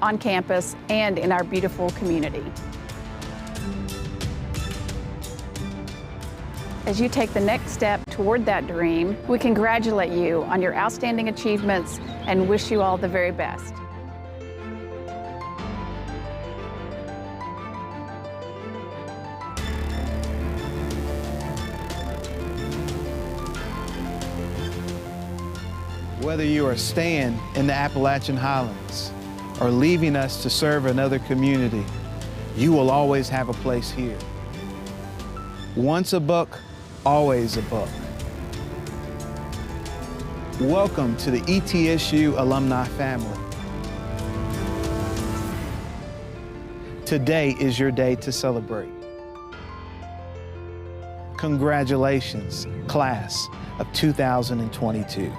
on campus and in our beautiful community. As you take the next step toward that dream, we congratulate you on your outstanding achievements and wish you all the very best. Whether you are staying in the Appalachian Highlands or leaving us to serve another community, you will always have a place here. Once a book, always a book. Welcome to the ETSU alumni family. Today is your day to celebrate. Congratulations, class of 2022.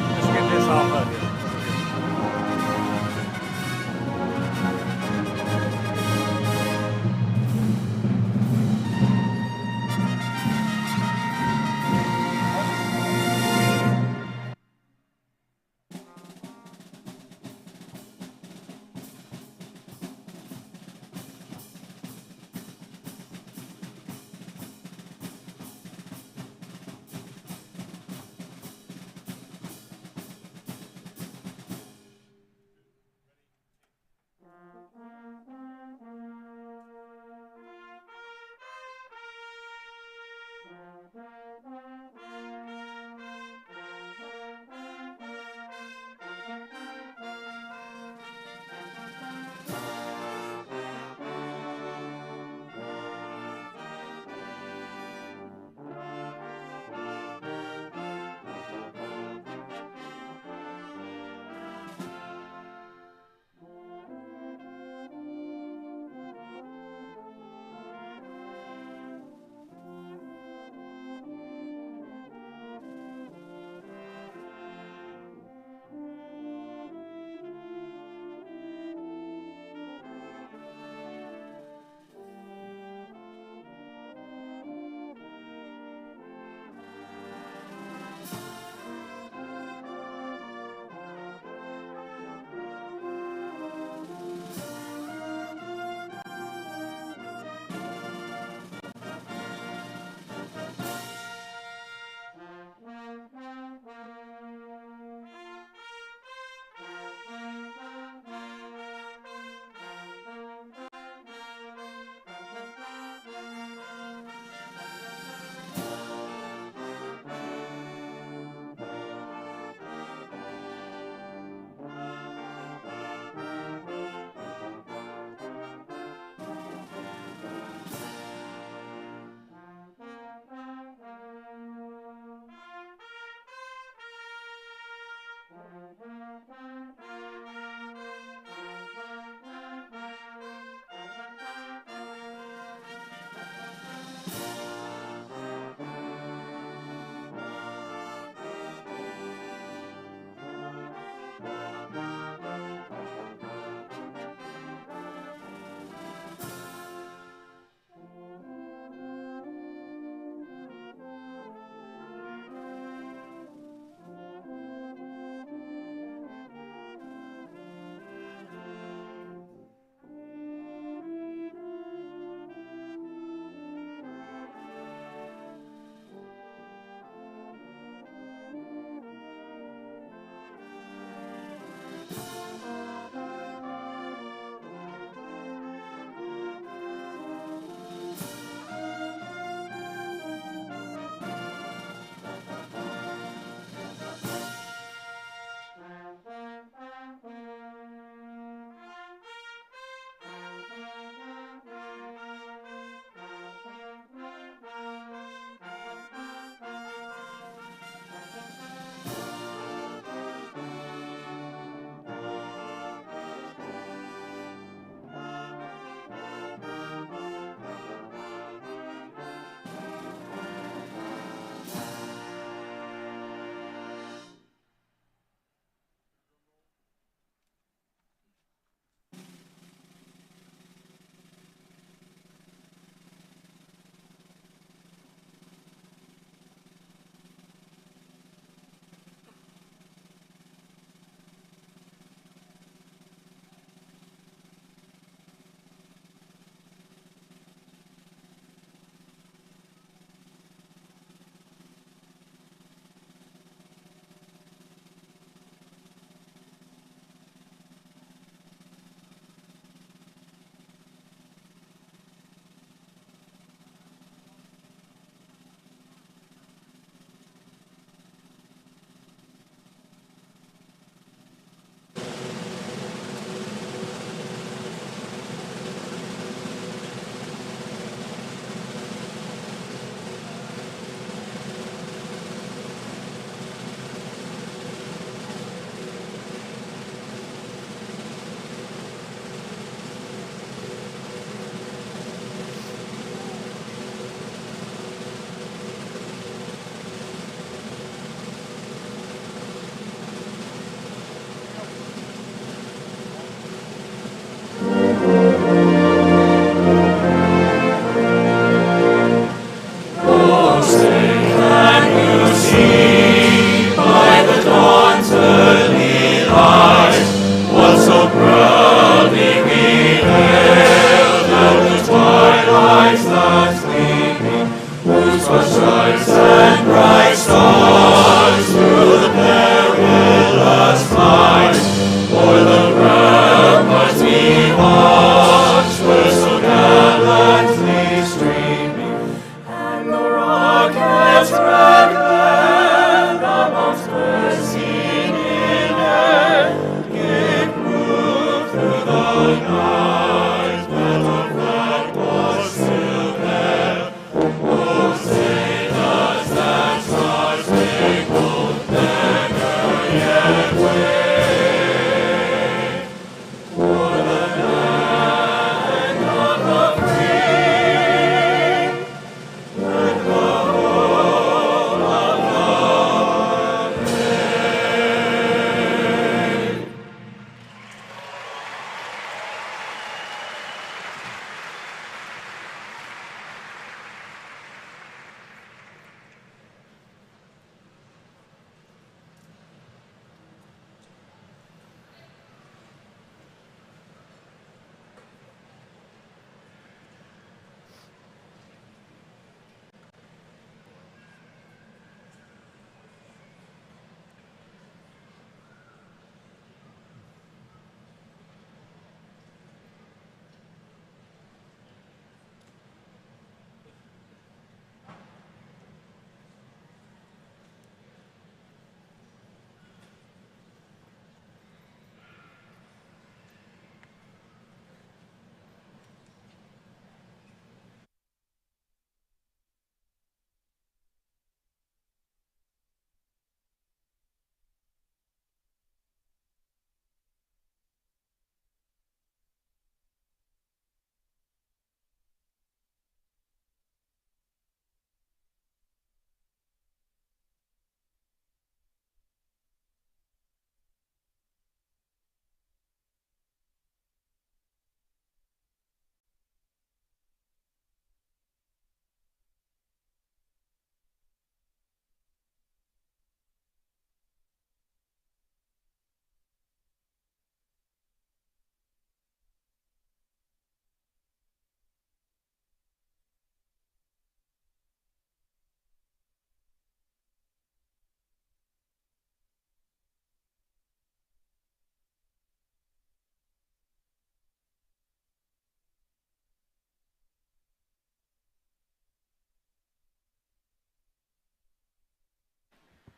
Let's get this off of you.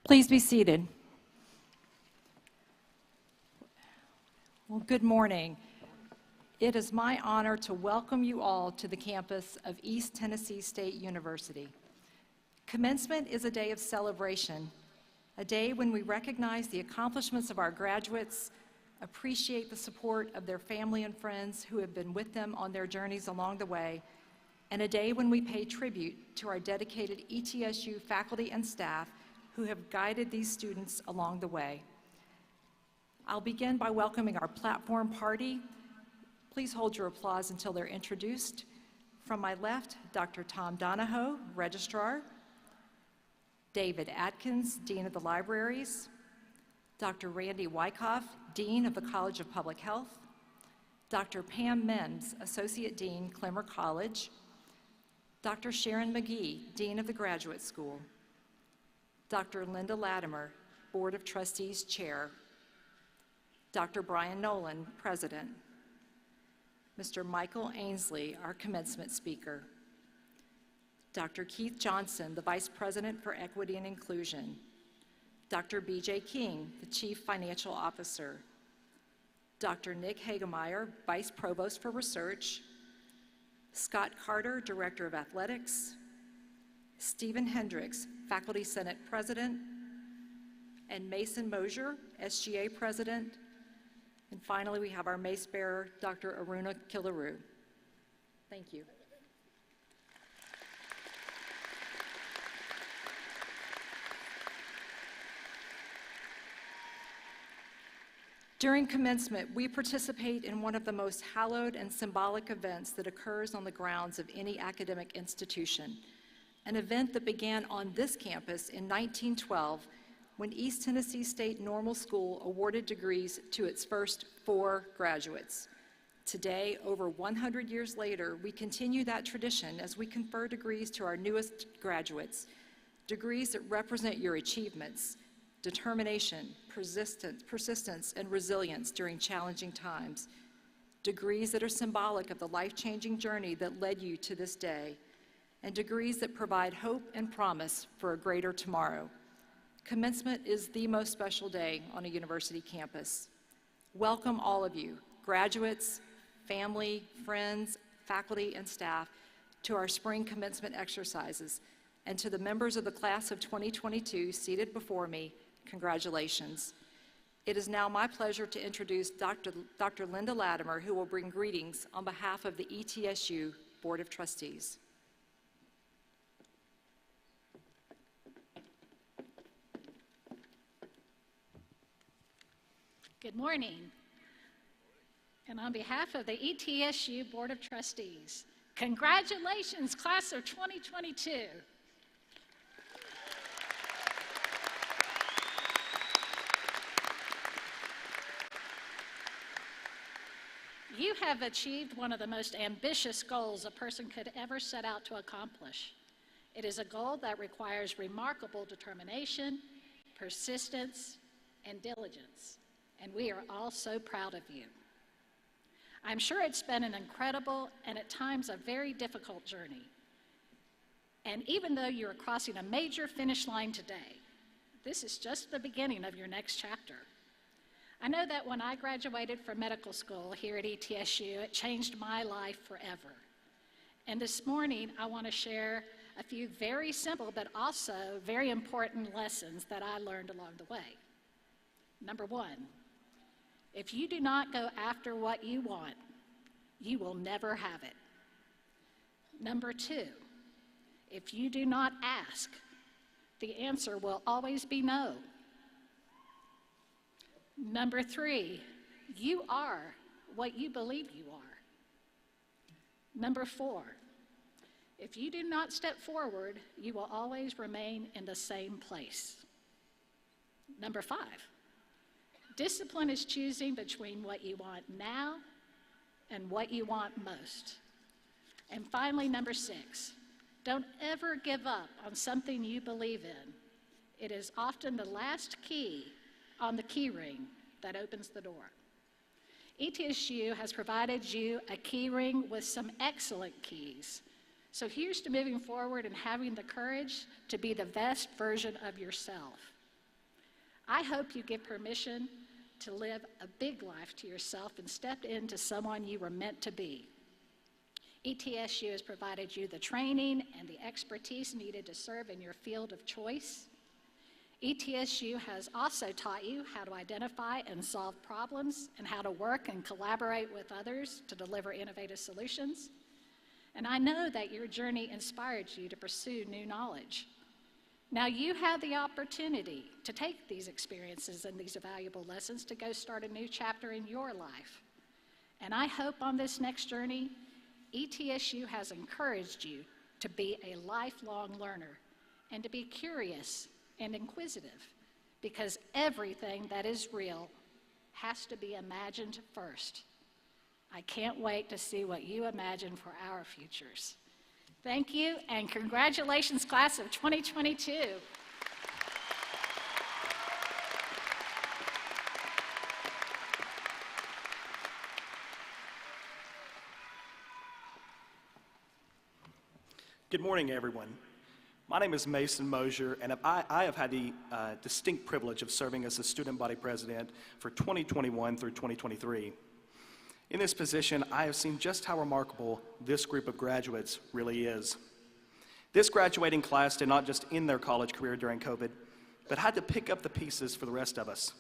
Please be seated. Well, good morning. It is my honor to welcome you all to the campus of East Tennessee State University. Commencement is a day of celebration, a day when we recognize the accomplishments of our graduates, appreciate the support of their family and friends who have been with them on their journeys along the way, and a day when we pay tribute to our dedicated ETSU faculty and staff who have guided these students along the way. I'll begin by welcoming our platform party. Please hold your applause until they're introduced. From my left, Dr. Tom Donahoe, Registrar, David Atkins, Dean of the Libraries, Dr. Randy Wyckoff, Dean of the College of Public Health, Dr. Pam Mims, Associate Dean, Clemmer College, Dr. Sharon McGee, Dean of the Graduate School, Dr. Linda Latimer, Board of Trustees Chair, Dr. Brian Nolan, President, Mr. Michael Ainsley, our commencement speaker, Dr. Keith Johnson, the Vice President for Equity and Inclusion, Dr. B.J. King, the Chief Financial Officer, Dr. Nick Hagemeyer, Vice Provost for Research, Scott Carter, Director of Athletics, Stephen Hendricks, Faculty Senate President, and Mason Mosier, SGA President. And finally, we have our mace bearer, Dr. Aruna Kilaru. Thank you. During commencement, we participate in one of the most hallowed and symbolic events that occurs on the grounds of any academic institution, an event that began on this campus in 1912 when East Tennessee State Normal School awarded degrees to its first 4 graduates. Today, over 100 years later, we continue that tradition as we confer degrees to our newest graduates, degrees that represent your achievements, determination, persistence, and resilience during challenging times, degrees that are symbolic of the life-changing journey that led you to this day, and degrees that provide hope and promise for a greater tomorrow. Commencement is the most special day on a university campus. Welcome all of you, graduates, family, friends, faculty, and staff, to our spring commencement exercises, and to the members of the class of 2022 seated before me, congratulations. It is now my pleasure to introduce Dr. Linda Latimer, who will bring greetings on behalf of the ETSU Board of Trustees. Good morning. And on behalf of the ETSU Board of Trustees, congratulations, class of 2022. You have achieved one of the most ambitious goals a person could ever set out to accomplish. It is a goal that requires remarkable determination, persistence, and diligence, and we are all so proud of you. I'm sure it's been an incredible and at times a very difficult journey. And even though you are crossing a major finish line today, this is just the beginning of your next chapter. I know that when I graduated from medical school here at ETSU, it changed my life forever. And this morning, I want to share a few very simple but also very important lessons that I learned along the way. Number one, if you do not go after what you want, you will never have it. Number two, if you do not ask, the answer will always be no. Number three, you are what you believe you are. Number four, if you do not step forward, you will always remain in the same place. Number five, discipline is choosing between what you want now and what you want most. And finally, number six, don't ever give up on something you believe in. It is often the last key on the key ring that opens the door. ETSU has provided you a key ring with some excellent keys. So here's to moving forward and having the courage to be the best version of yourself. I hope you give permission to live a big life to yourself and step into someone you were meant to be. ETSU has provided you the training and the expertise needed to serve in your field of choice. ETSU has also taught you how to identify and solve problems and how to work and collaborate with others to deliver innovative solutions. And I know that your journey inspired you to pursue new knowledge. Now you have the opportunity to take these experiences and these valuable lessons to go start a new chapter in your life. And I hope on this next journey, ETSU has encouraged you to be a lifelong learner and to be curious and inquisitive, because everything that is real has to be imagined first. I can't wait to see what you imagine for our futures. Thank you, and congratulations, class of 2022. Good morning, everyone. My name is Mason Mosier, and I have had the distinct privilege of serving as the student body president for 2021 through 2023. In this position, I have seen just how remarkable this group of graduates really is. This graduating class did not just end their college career during COVID, but had to pick up the pieces for the rest of us.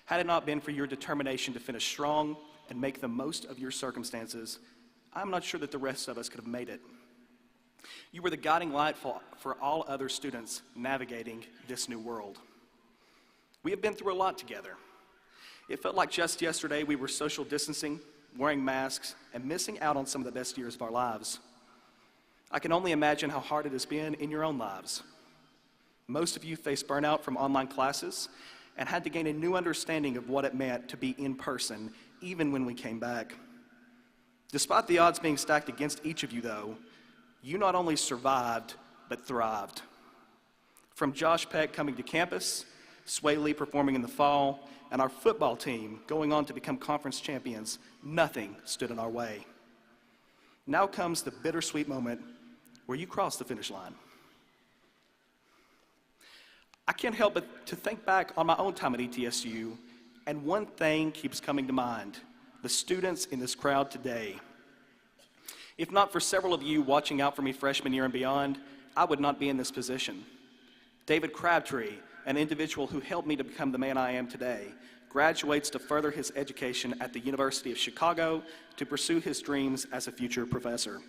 Had it not been for your determination to finish strong and make the most of your circumstances, I'm not sure that the rest of us could have made it. You were the guiding light for all other students navigating this new world. We have been through a lot together. It felt like just yesterday we were social distancing, wearing masks, and missing out on some of the best years of our lives. I can only imagine how hard it has been in your own lives. Most of you faced burnout from online classes and had to gain a new understanding of what it meant to be in person, even when we came back. Despite the odds being stacked against each of you, though, you not only survived, but thrived. From Josh Peck coming to campus, Sway Lee performing in the fall, and our football team going on to become conference champions, nothing stood in our way. Now comes the bittersweet moment where you cross the finish line. I can't help but to think back on my own time at ETSU, and one thing keeps coming to mind: the students in this crowd today. If not for several of you watching out for me freshman year and beyond, I would not be in this position. David Crabtree, an individual who helped me to become the man I am today, graduates to further his education at the University of Chicago to pursue his dreams as a future professor.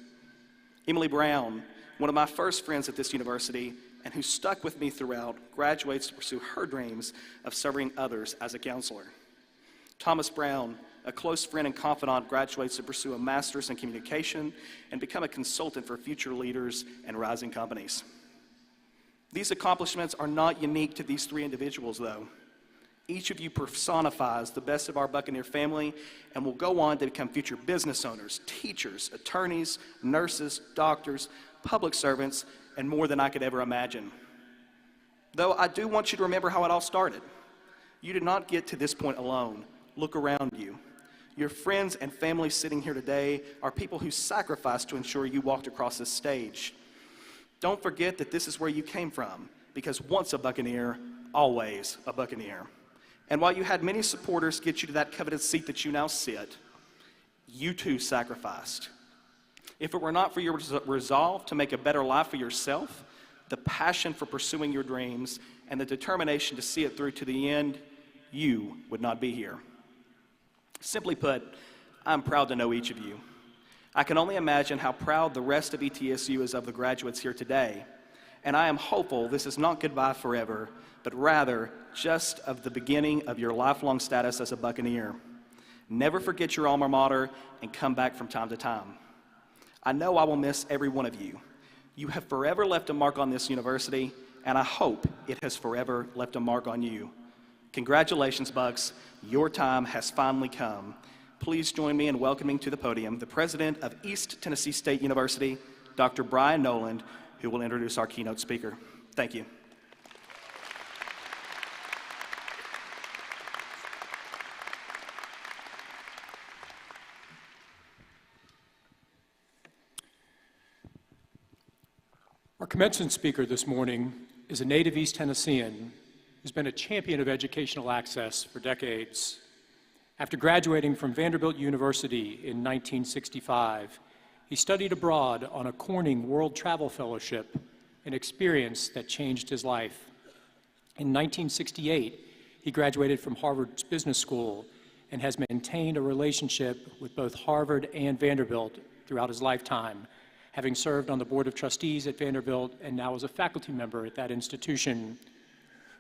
Emily Brown, one of my first friends at this university and who stuck with me throughout, graduates to pursue her dreams of serving others as a counselor. Thomas Brown, a close friend and confidant, graduates to pursue a master's in communication and become a consultant for future leaders and rising companies. These accomplishments are not unique to these three individuals, though. Each of you personifies the best of our Buccaneer family and will go on to become future business owners, teachers, attorneys, nurses, doctors, public servants, and more than I could ever imagine. Though I do want you to remember how it all started. You did not get to this point alone. Look around you. Your friends and family sitting here today are people who sacrificed to ensure you walked across this stage. Don't forget that this is where you came from, because once a Buccaneer, always a Buccaneer. And while you had many supporters get you to that coveted seat that you now sit, you too sacrificed. If it were not for your resolve to make a better life for yourself, the passion for pursuing your dreams, and the determination to see it through to the end, you would not be here. Simply put, I'm proud to know each of you. I can only imagine how proud the rest of ETSU is of the graduates here today, and I am hopeful this is not goodbye forever, but rather just of the beginning of your lifelong status as a Buccaneer. Never forget your alma mater and come back from time to time. I know I will miss every one of you. You have forever left a mark on this university, and I hope it has forever left a mark on you. Congratulations, Bucks. Your time has finally come. Please join me in welcoming to the podium the president of East Tennessee State University, Dr. Brian Noland, who will introduce our keynote speaker. Thank you. Our commencement speaker this morning is a native East Tennessean who's been a champion of educational access for decades. After graduating from Vanderbilt University in 1965, he studied abroad on a Corning World Travel Fellowship, an experience that changed his life. In 1968, he graduated from Harvard's Business School and has maintained a relationship with both Harvard and Vanderbilt throughout his lifetime, having served on the Board of Trustees at Vanderbilt and now as a faculty member at that institution.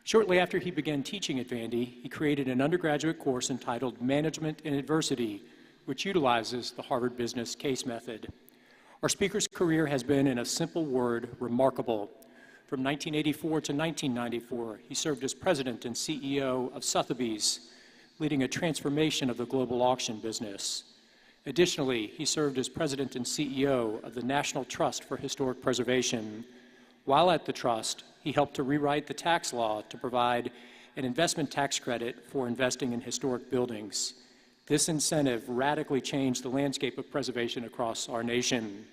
Shortly after he began teaching at Vandy, he created an undergraduate course entitled Management in Adversity, which utilizes the Harvard Business Case Method. Our speaker's career has been, in a simple word, remarkable. From 1984 to 1994, he served as president and CEO of Sotheby's, leading a transformation of the global auction business. Additionally, he served as president and CEO of the National Trust for Historic Preservation. While at the trust, he helped to rewrite the tax law to provide an investment tax credit for investing in historic buildings. This incentive radically changed the landscape of preservation across our nation.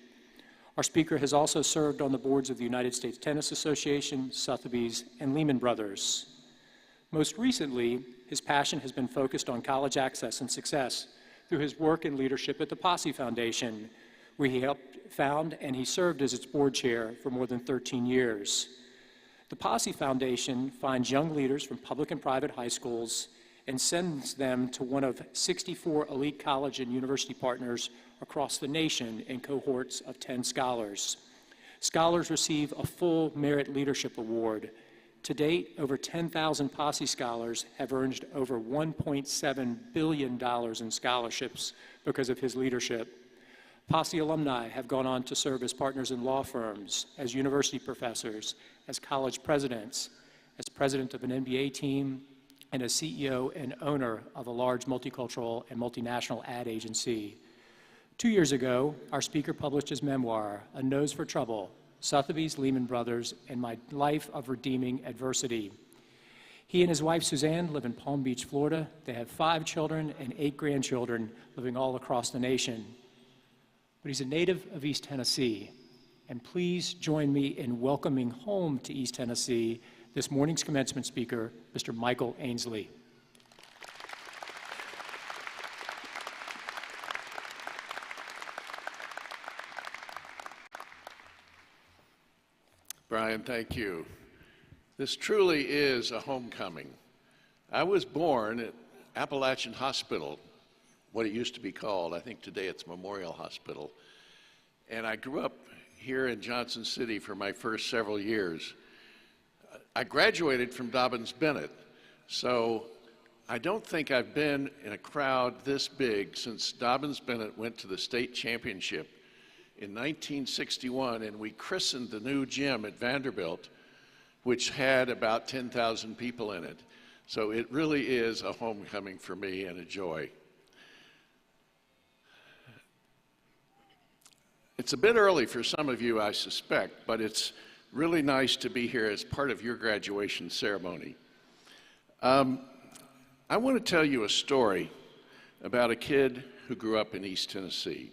Our speaker has also served on the boards of the United States Tennis Association, Sotheby's, and Lehman Brothers. Most recently, his passion has been focused on college access and success through his work and leadership at the Posse Foundation, where he helped found and he served as its board chair for more than 13 years. The Posse Foundation finds young leaders from public and private high schools and sends them to one of 64 elite college and university partners across the nation in cohorts of 10 scholars. Scholars receive a full Merit Leadership Award. To date, over 10,000 Posse scholars have earned over $1.7 billion in scholarships because of his leadership. Posse alumni have gone on to serve as partners in law firms, as university professors, as college presidents, as president of an NBA team, and as CEO and owner of a large multicultural and multinational ad agency. 2 years ago, our speaker published his memoir, A Nose for Trouble, Sotheby's, Lehman Brothers, and My Life of Redeeming Adversity. He and his wife, Suzanne, live in Palm Beach, Florida. They have 5 children and 8 grandchildren living all across the nation. But he's a native of East Tennessee. And please join me in welcoming home to East Tennessee this morning's commencement speaker, Mr. Michael Ainsley. Brian, thank you. This truly is a homecoming. I was born at Appalachian Hospital, what it used to be called. I think today it's Memorial Hospital. And I grew up here in Johnson City for my first several years. I graduated from Dobyns-Bennett, so I don't think I've been in a crowd this big since Dobyns-Bennett went to the state championship in 1961, and we christened the new gym at Vanderbilt, which had about 10,000 people in it. So it really is a homecoming for me and a joy. It's a bit early for some of you, I suspect, but it's really nice to be here as part of your graduation ceremony. I want to tell you a story about a kid who grew up in East Tennessee.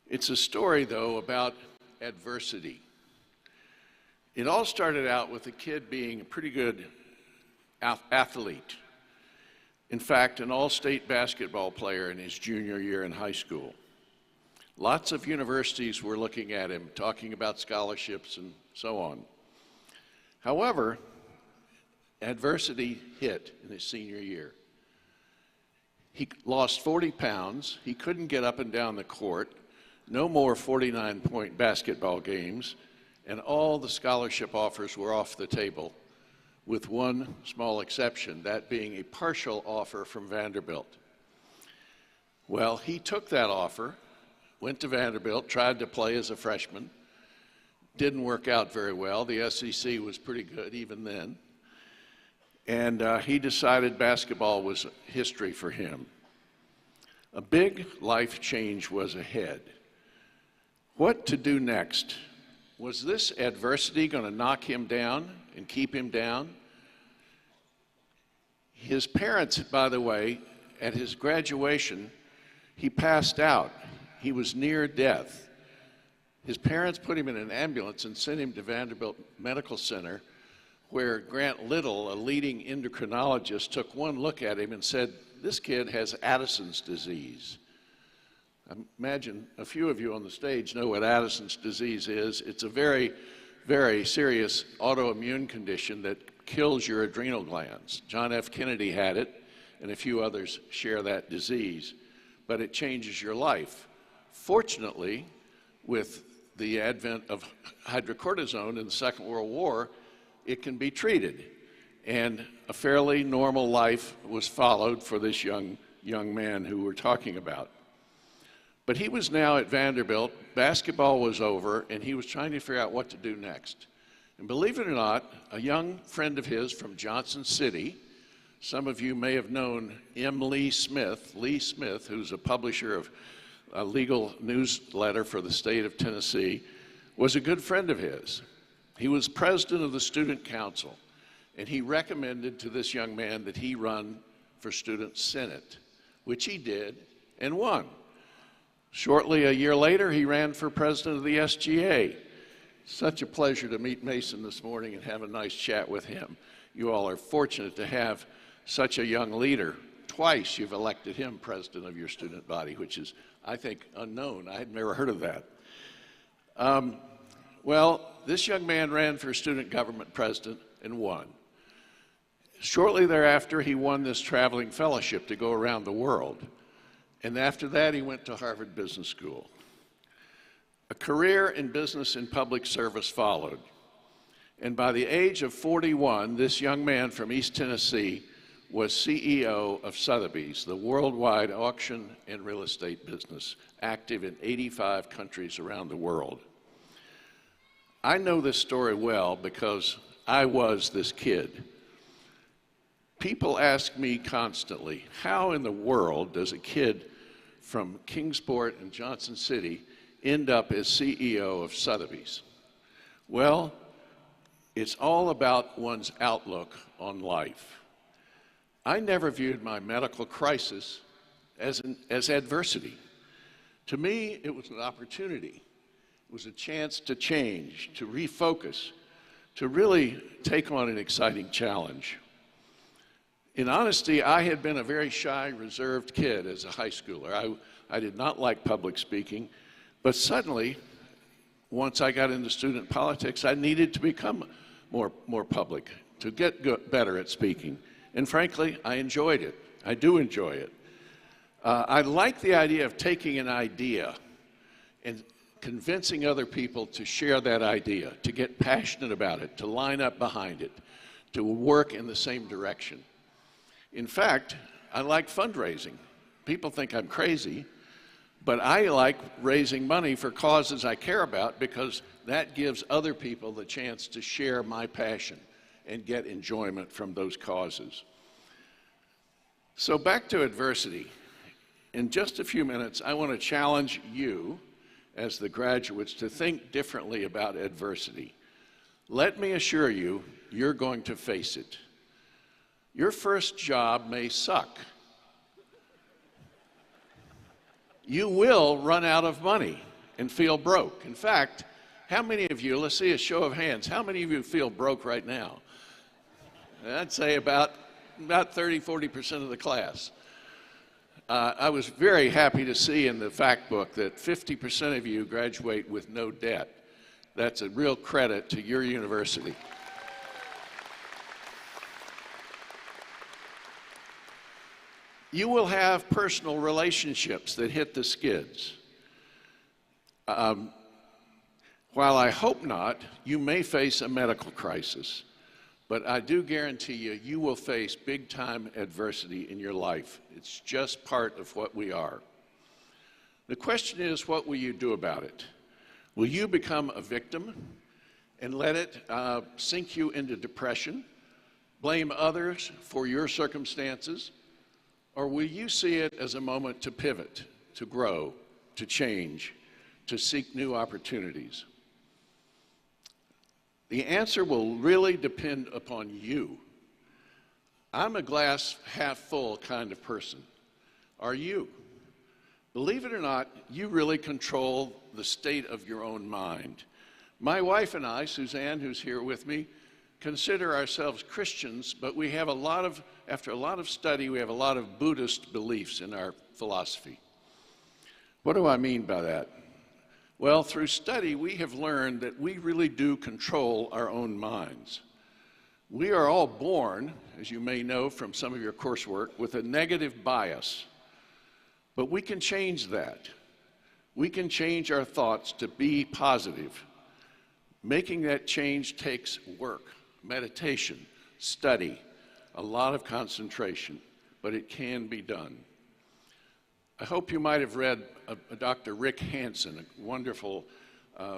It's a story, though, about adversity. It all started out with a kid being a pretty good athlete. In fact, an all-state basketball player in his junior year in high school. Lots of universities were looking at him, talking about scholarships and so on. However, adversity hit in his senior year. He lost 40 pounds. He couldn't get up and down the court. No more 49-point basketball games. And all the scholarship offers were off the table, with one small exception, that being a partial offer from Vanderbilt. Well, he took that offer, went to Vanderbilt, tried to play as a freshman. Didn't work out very well. The SEC was pretty good even then. And he decided basketball was history for him. A big life change was ahead. What to do next? Was this adversity going to knock him down and keep him down? His parents, by the way, at his graduation, he passed out. He was near death. His parents put him in an ambulance and sent him to Vanderbilt Medical Center, where Grant Little, a leading endocrinologist, took one look at him and said, "This kid has Addison's disease." I imagine a few of you on the stage know what Addison's disease is. It's a very, very serious autoimmune condition that kills your adrenal glands. John F. Kennedy had it, and a few others share that disease, but it changes your life. Fortunately, with the advent of hydrocortisone in the Second World War, it can be treated, and a fairly normal life was followed for this young man who we're talking about. But he was now at Vanderbilt, basketball was over, and he was trying to figure out what to do next. And believe it or not, a young friend of his from Johnson City, some of you may have known M. Lee Smith, who's a publisher of a legal newsletter for the state of Tennessee, was a good friend of his. He was president of the student council, and he recommended to this young man that he run for student senate, which he did and won. Shortly a year later, he ran for president of the SGA. Such a pleasure to meet Mason this morning and have a nice chat with him. You all are fortunate to have such a young leader. Twice you've elected him president of your student body, which is, I think, unknown. I had never heard of that. Well, this young man ran for student government president and won. Shortly thereafter, he won this traveling fellowship to go around the world. And after that, he went to Harvard Business School. A career in business and public service followed. And by the age of 41, this young man from East Tennessee was CEO of Sotheby's, the worldwide auction and real estate business, active in 85 countries around the world. I know this story well because I was this kid. People ask me constantly, how in the world does a kid from Kingsport and Johnson City end up as CEO of Sotheby's? Well, it's all about one's outlook on life. I never viewed my medical crisis as adversity. To me, it was an opportunity. It was a chance to change, to refocus, to really take on an exciting challenge. In honesty, I had been a very shy, reserved kid as a high schooler. I did not like public speaking, but suddenly, once I got into student politics, I needed to become more public, to get better at speaking. And frankly, I enjoyed it. I do enjoy it. I like the idea of taking an idea and convincing other people to share that idea, to get passionate about it, to line up behind it, to work in the same direction. In fact, I like fundraising. People think I'm crazy, but I like raising money for causes I care about because that gives other people the chance to share my passion and get enjoyment from those causes. So back to adversity. In just a few minutes, I want to challenge you as the graduates to think differently about adversity. Let me assure you, you're going to face it. Your first job may suck. You will run out of money and feel broke. In fact, how many of you, let's see a show of hands, how many of you feel broke right now? I'd say about 30, 40% of the class. I was very happy to see in the fact book that 50% of you graduate with no debt. That's a real credit to your university. You will have personal relationships that hit the skids. While I hope not, you may face a medical crisis, but I do guarantee you, you will face big-time adversity in your life. It's just part of what we are. The question is, what will you do about it? Will you become a victim and let it sink you into depression, blame others for your circumstances? Or will you see it as a moment to pivot, to grow, to change, to seek new opportunities? The answer will really depend upon you. I'm a glass half full kind of person. Are you? Believe it or not, you really control the state of your own mind. My wife and I, Suzanne, who's here with me, consider ourselves Christians, but we have after a lot of study, we have a lot of Buddhist beliefs in our philosophy. What do I mean by that? Well, through study, we have learned that we really do control our own minds. We are all born, as you may know from some of your coursework, with a negative bias. But we can change that. We can change our thoughts to be positive. Making that change takes work, meditation, study, a lot of concentration, but it can be done. I hope you might have read Dr. Rick Hanson, a wonderful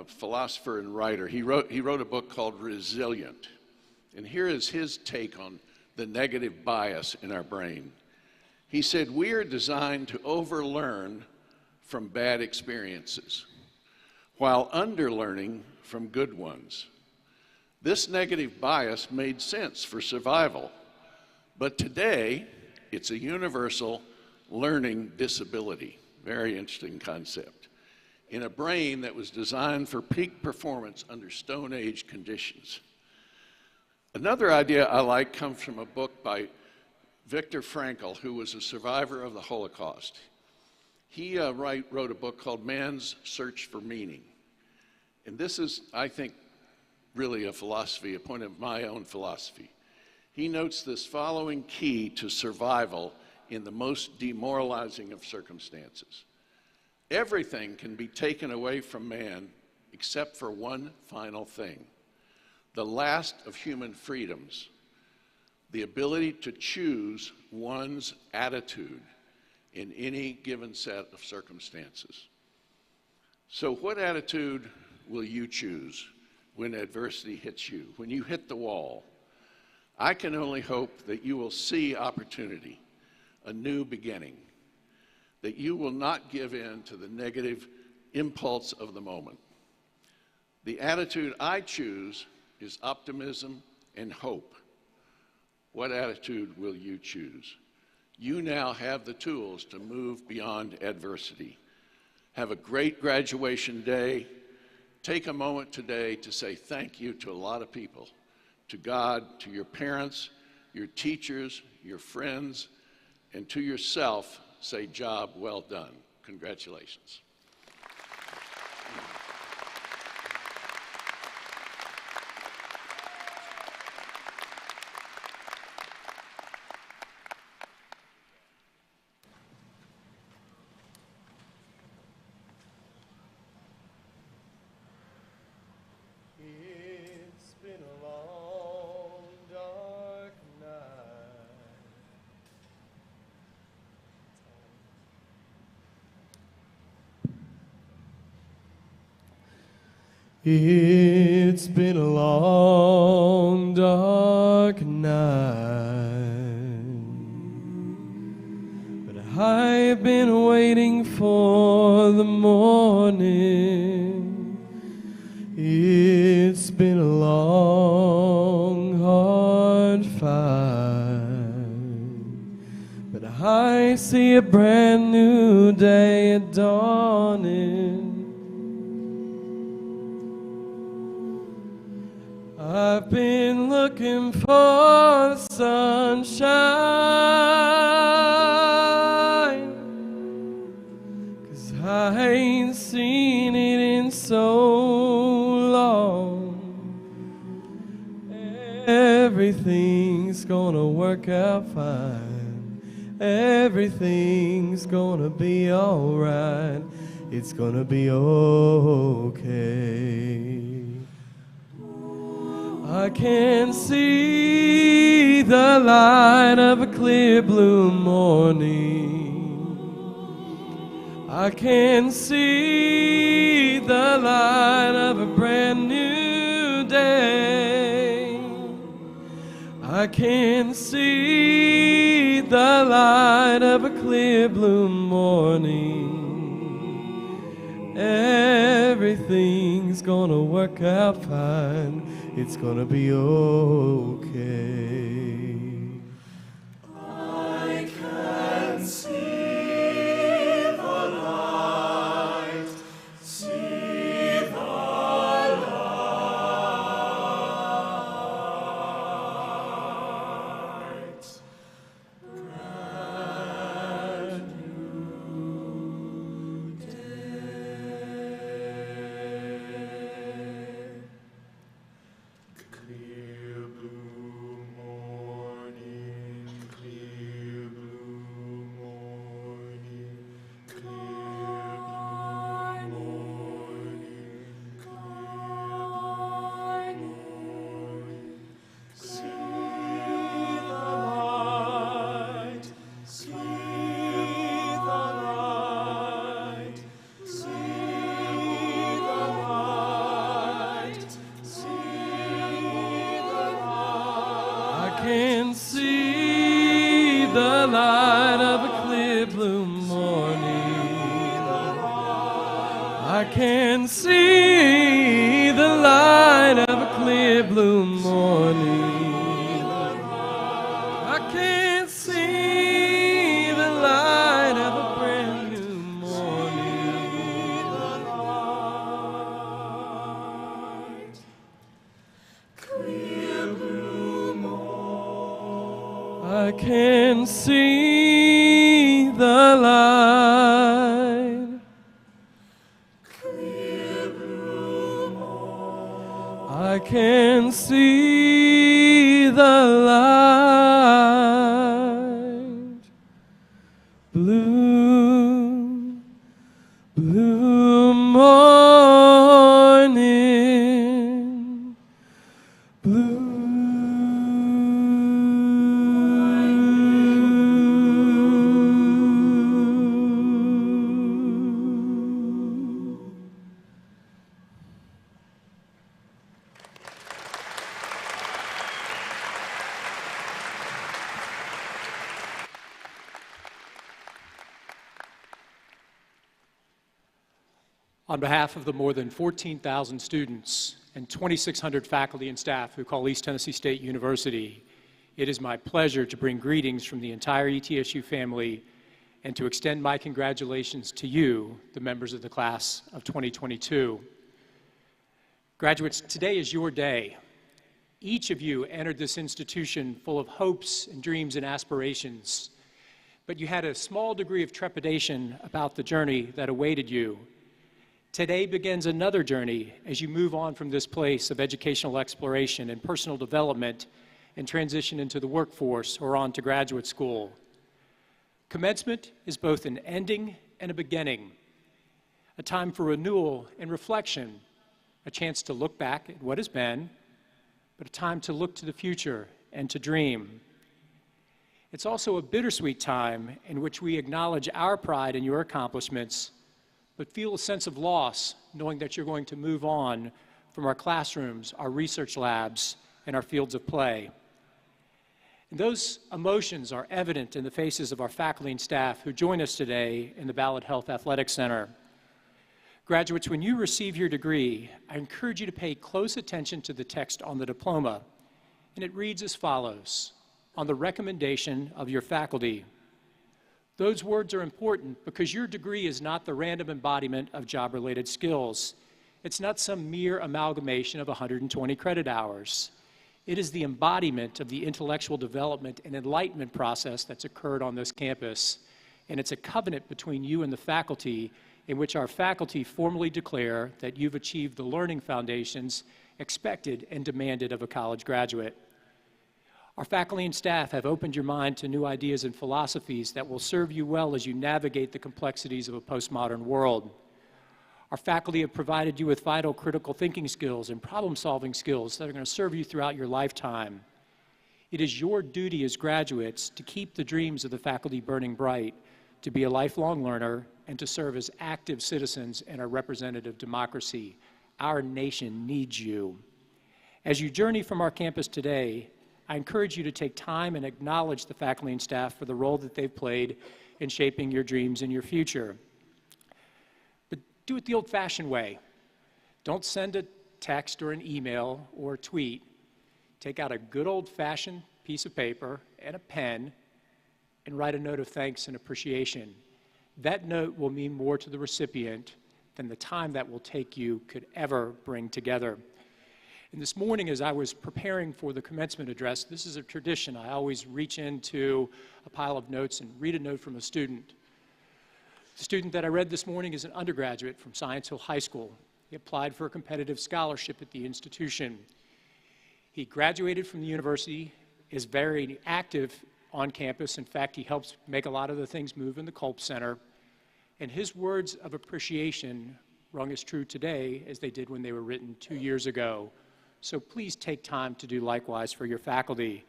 philosopher and writer. He wrote a book called Resilient. And here is his take on the negative bias in our brain. He said, we are designed to overlearn from bad experiences, while underlearning from good ones. This negative bias made sense for survival, but today it's a universal learning disability. Very interesting concept. In a brain that was designed for peak performance under Stone Age conditions. Another idea I like comes from a book by Viktor Frankl, who was a survivor of the Holocaust. He wrote a book called Man's Search for Meaning. And this is, I think, really a philosophy, a point of my own philosophy. He notes this following key to survival in the most demoralizing of circumstances. Everything can be taken away from man except for one final thing. The last of human freedoms, the ability to choose one's attitude in any given set of circumstances. So what attitude will you choose when adversity hits you, when you hit the wall? I can only hope that you will see opportunity, a new beginning, that you will not give in to the negative impulse of the moment. The attitude I choose is optimism and hope. What attitude will you choose? You now have the tools to move beyond adversity. Have a great graduation day. Take a moment today to say thank you to a lot of people, to God, to your parents, your teachers, your friends, and to yourself, say, job well done. Congratulations. It's been a long, dark night. It's been a long, dark night, but I've been waiting for the morning. It's been a long, hard fight, but I see a brand new day dawning. I've been looking for the sunshine, 'cause I ain't seen it in so long. Everything's gonna work out fine. Everything's gonna be alright. It's gonna be okay. I can see the light of a clear blue morning. I can see the light of a brand new day. I can see the light of a clear blue morning. Everything's gonna work out fine. It's gonna be okay. I can see the light, see the light. see the light of a clear blue morning. I can see the light of a clear blue morning. I can see the light of a brand new morning. Clear blue morning. I can see the light. I can see the light. Blue, blue morning. Blue. On behalf of the more than 14,000 students and 2,600 faculty and staff who call East Tennessee State University, it is my pleasure to bring greetings from the entire ETSU family and to extend my congratulations to you, the members of the class of 2022. Graduates, today is your day. Each of you entered this institution full of hopes and dreams and aspirations, but you had a small degree of trepidation about the journey that awaited you. Today begins another journey as you move on from this place of educational exploration and personal development and transition into the workforce or on to graduate school. Commencement is both an ending and a beginning, a time for renewal and reflection, a chance to look back at what has been, but a time to look to the future and to dream. It's also a bittersweet time in which we acknowledge our pride in your accomplishments, but feel a sense of loss knowing that you're going to move on from our classrooms, our research labs, and our fields of play. And those emotions are evident in the faces of our faculty and staff who join us today in the Ballard Health Athletic Center. Graduates, when you receive your degree, I encourage you to pay close attention to the text on the diploma, and it reads as follows: on the recommendation of your faculty. Those words are important because your degree is not the random embodiment of job-related skills. It's not some mere amalgamation of 120 credit hours. It is the embodiment of the intellectual development and enlightenment process that's occurred on this campus. And it's a covenant between you and the faculty in which our faculty formally declare that you've achieved the learning foundations expected and demanded of a college graduate. Our faculty and staff have opened your mind to new ideas and philosophies that will serve you well as you navigate the complexities of a postmodern world. Our faculty have provided you with vital critical thinking skills and problem-solving skills that are going to serve you throughout your lifetime. It is your duty as graduates to keep the dreams of the faculty burning bright, to be a lifelong learner, and to serve as active citizens in our representative democracy. Our nation needs you. As you journey from our campus today, I encourage you to take time and acknowledge the faculty and staff for the role that they've played in shaping your dreams and your future. But do it the old-fashioned way. Don't send a text or an email or a tweet. Take out a good old-fashioned piece of paper and a pen and write a note of thanks and appreciation. That note will mean more to the recipient than the time that will take you could ever bring together. And this morning, as I was preparing for the commencement address, this is a tradition. I always reach into a pile of notes and read a note from a student. The student that I read this morning is an undergraduate from Science Hill High School. He applied for a competitive scholarship at the institution. He graduated from the university, is very active on campus. In fact, he helps make a lot of the things move in the Culp Center. And his words of appreciation rung as true today as they did when they were written 2 years ago. So please take time to do likewise for your faculty.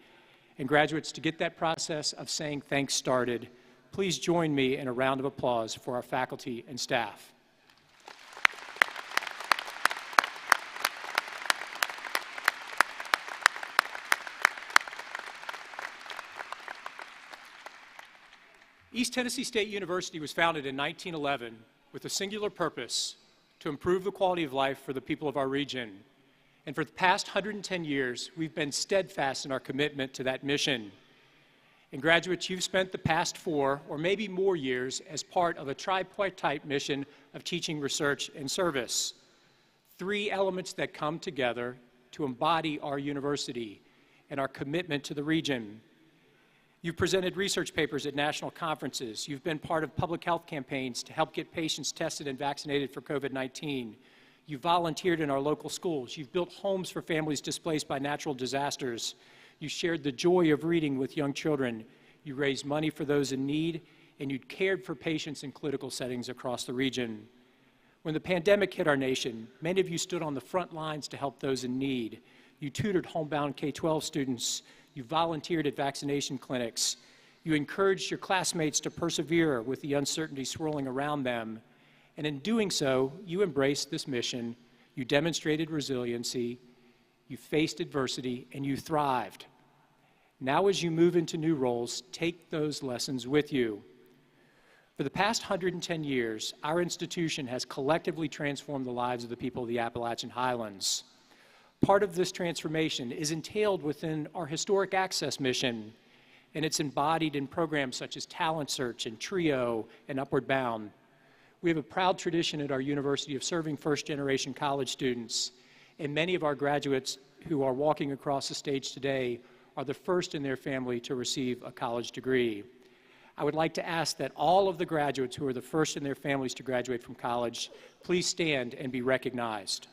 And graduates, to get that process of saying thanks started, please join me in a round of applause for our faculty and staff. East Tennessee State University was founded in 1911 with a singular purpose: to improve the quality of life for the people of our region. And for the past 110 years, we've been steadfast in our commitment to that mission. And graduates, you've spent the past 4 or maybe more years as part of a tripartite mission of teaching, research, and service. 3 elements that come together to embody our university and our commitment to the region. You've presented research papers at national conferences. You've been part of public health campaigns to help get patients tested and vaccinated for COVID-19. You've volunteered in our local schools. You've built homes for families displaced by natural disasters. You shared the joy of reading with young children. You raised money for those in need, and you cared for patients in critical settings across the region. When the pandemic hit our nation, many of you stood on the front lines to help those in need. You tutored homebound K-12 students. You volunteered at vaccination clinics. You encouraged your classmates to persevere with the uncertainty swirling around them. And in doing so, you embraced this mission. You demonstrated resiliency. You faced adversity, and you thrived. Now, as you move into new roles, take those lessons with you. For the past 110 years, our institution has collectively transformed the lives of the people of the Appalachian Highlands. Part of this transformation is entailed within our historic access mission, and it's embodied in programs such as Talent Search and TRIO and Upward Bound. We have a proud tradition at our university of serving first-generation college students, and many of our graduates who are walking across the stage today are the first in their family to receive a college degree. I would like to ask that all of the graduates who are the first in their families to graduate from college, please stand and be recognized.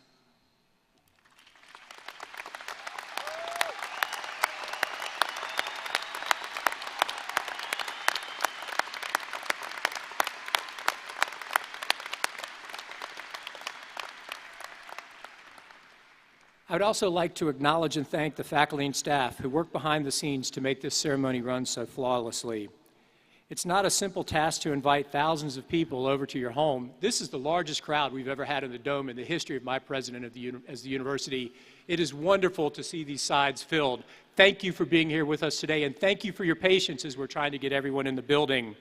I would also like to acknowledge and thank the faculty and staff who work behind the scenes to make this ceremony run so flawlessly. It's not a simple task to invite thousands of people over to your home. This is the largest crowd we've ever had in the Dome in the history of my president as the university. It is wonderful to see these sides filled. Thank you for being here with us today, and thank you for your patience as we're trying to get everyone in the building.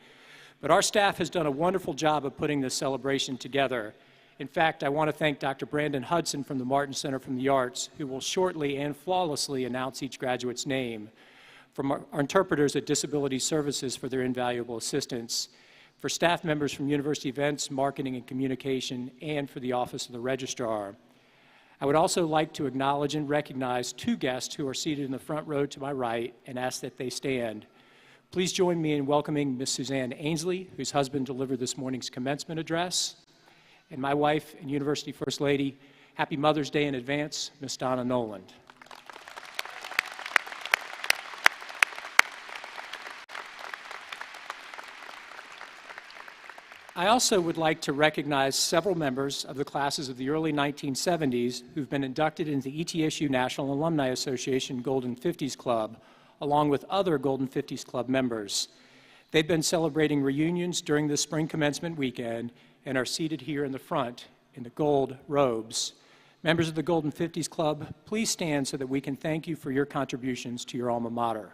But our staff has done a wonderful job of putting this celebration together. In fact, I want to thank Dr. Brandon Hudson from the Martin Center for the Arts, who will shortly and flawlessly announce each graduate's name, from our interpreters at Disability Services for their invaluable assistance, for staff members from University Events, Marketing and Communication, and for the Office of the Registrar. I would also like to acknowledge and recognize 2 guests who are seated in the front row to my right and ask that they stand. Please join me in welcoming Ms. Suzanne Ainsley, whose husband delivered this morning's commencement address, and my wife and University First Lady. Happy Mother's Day in advance, Ms. Donna Noland. I also would like to recognize several members of the classes of the early 1970s who've been inducted into the ETSU National Alumni Association Golden 50s Club, along with other Golden 50s Club members. They've been celebrating reunions during the Spring Commencement weekend and are seated here in the front in the gold robes. Members of the Golden 50s Club, please stand so that we can thank you for your contributions to your alma mater.